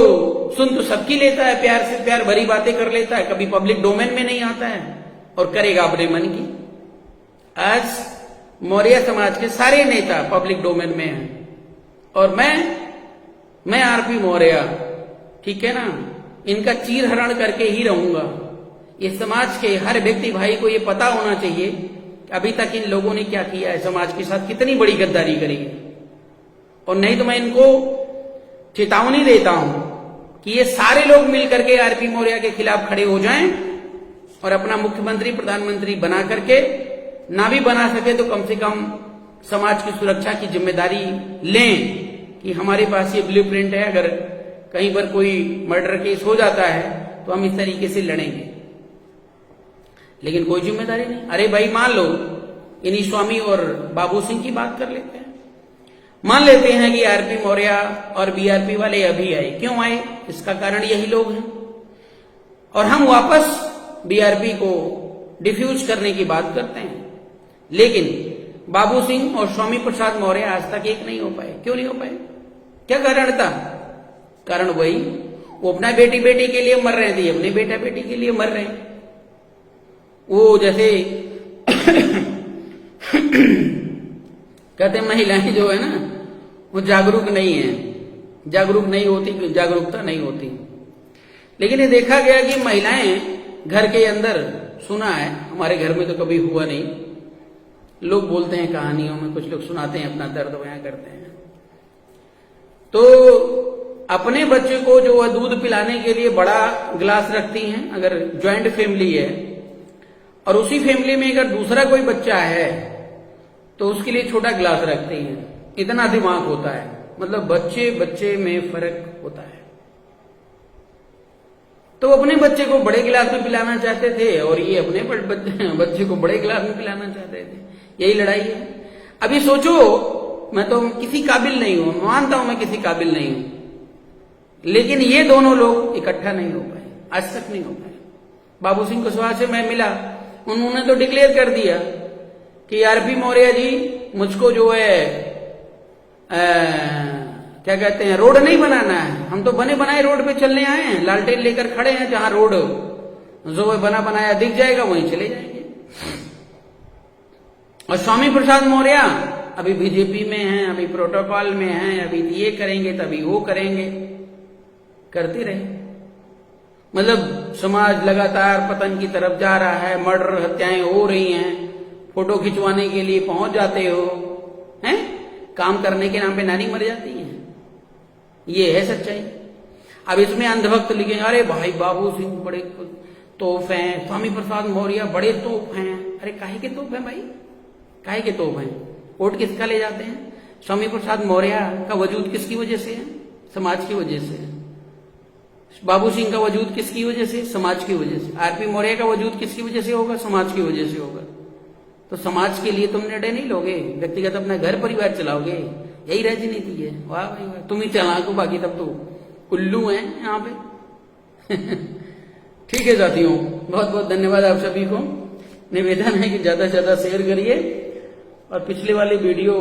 सुन तो सबकी लेता है, प्यार से प्यार भरी बातें कर लेता है, कभी पब्लिक डोमेन में नहीं आता है और करेगा अपने मन की। आज मौर्य समाज के सारे नेता पब्लिक डोमेन में हैं और मैं आरपी मौर्य, ठीक है ना, इनका चीरहरण करके ही रहूंगा। इस समाज के हर व्यक्ति भाई को ये पता होना चाहिए कि अभी तक इन लोगों ने क्या किया है, समाज के साथ कितनी बड़ी गद्दारी करी है। और नहीं तो मैं इनको चेतावनी देता हूं कि ये सारे लोग मिलकर के आरपी मौर्य के खिलाफ खड़े हो जाएं और अपना मुख्यमंत्री प्रधानमंत्री बना करके, ना भी बना सके तो कम से कम समाज की सुरक्षा की जिम्मेदारी लें कि हमारे पास ये ब्लूप्रिंट है, अगर कहीं पर कोई मर्डर केस हो जाता है तो हम इस तरीके से लड़ेंगे। लेकिन कोई जिम्मेदारी नहीं। अरे भाई मान लो इन्हीं स्वामी और बाबू सिंह की बात कर लेते हैं। मान लेते हैं कि आरपी मौर्य और बीआरपी वाले अभी आए, क्यों आए? इसका कारण यही लोग हैं और हम वापस बीआरपी को डिफ्यूज करने की बात करते हैं। लेकिन बाबू सिंह और स्वामी प्रसाद मौर्य आज तक एक नहीं हो पाए। क्यों नहीं हो पाए? क्या कारण था? कारण वही, वो अपना बेटी बेटी के लिए मर रहे थे, अपने बेटा बेटी के लिए मर रहे हैं। वो जैसे कहते हैं महिलाएं जो है ना वो जागरूक नहीं है, जागरूक नहीं होती, जागरूकता नहीं होती। लेकिन ये देखा गया कि महिलाएं घर के अंदर, सुना है, हमारे घर में तो कभी हुआ नहीं, लोग बोलते हैं कहानियों में, कुछ लोग सुनाते हैं, अपना दर्द बयां करते हैं, तो अपने बच्चे को जो है दूध पिलाने के लिए बड़ा गिलास रखती हैं, अगर ज्वाइंट फैमिली है, और उसी फैमिली में अगर दूसरा कोई बच्चा है तो उसके लिए छोटा गिलास रखती हैं। इतना दिमाग होता है, मतलब बच्चे बच्चे में फर्क होता है। तो अपने बच्चे को बड़े गिलास में पिलाना चाहते थे और ये अपने बच्चे को बड़े गिलास में पिलाना चाहते थे। यही लड़ाई है। अभी सोचो, मैं तो किसी काबिल नहीं हूं, मानता हूं मैं किसी काबिल नहीं हूं, लेकिन ये दोनों लोग इकट्ठा नहीं हो पाए, आज तक नहीं हो पाए। बाबू सिंह कुशवाहा से मैं मिला, उन्होंने तो डिक्लेयर कर दिया कि आरपी मौर्य जी मुझको जो है क्या कहते हैं, रोड नहीं बनाना है, हम तो बने बनाए रोड पे चलने आए हैं, लालटेन लेकर खड़े हैं, जहां रोड जो है बना बनाया दिख जाएगा वहीं चले जाएंगे। और स्वामी प्रसाद मौर्य अभी बीजेपी में हैं, अभी प्रोटोकॉल में हैं, अभी ये करेंगे तभी वो करेंगे, करते रहे। मतलब समाज लगातार पतन की तरफ जा रहा है, मर्डर हत्याएं हो रही हैं, फोटो खिंचवाने के लिए पहुंच जाते हो हैं, काम करने के नाम पे नारी मर जाती है। ये है सच्चाई। अब इसमें अंधभक्त लिखेंगे, अरे भाई बाबू सिंह बड़े तोप हैं, स्वामी प्रसाद मौर्य बड़े तोप हैं। अरे काहे के तोप हैं भाई, काहे के तोप हैं? वोट किसका ले जाते हैं? स्वामी प्रसाद मौर्य का वजूद किसकी वजह से है? समाज की वजह से। बाबू सिंह का वजूद किसकी वजह से? समाज की वजह से। आरपी मौर्य का वजूद किसकी वजह से होगा? समाज की वजह से होगा। तो समाज के लिए तुम निर्णय नहीं लोगे, व्यक्तिगत अपना घर परिवार चलाओगे, यही राजनीति है। वाह भाई वाह, तुम ही चलाओ, बाकी तब तो उल्लू हैं यहाँ पे। ठीक है साथियों, बहुत बहुत धन्यवाद आप सभी को। निवेदन है कि ज्यादा से ज्यादा शेयर करिए और पिछले वाले वीडियो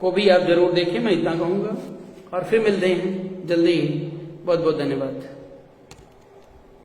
को भी आप जरूर देखें, मैं इतना कहूंगा। और फिर मिलते हैं जल्दी ही। बहुत बहुत धन्यवाद।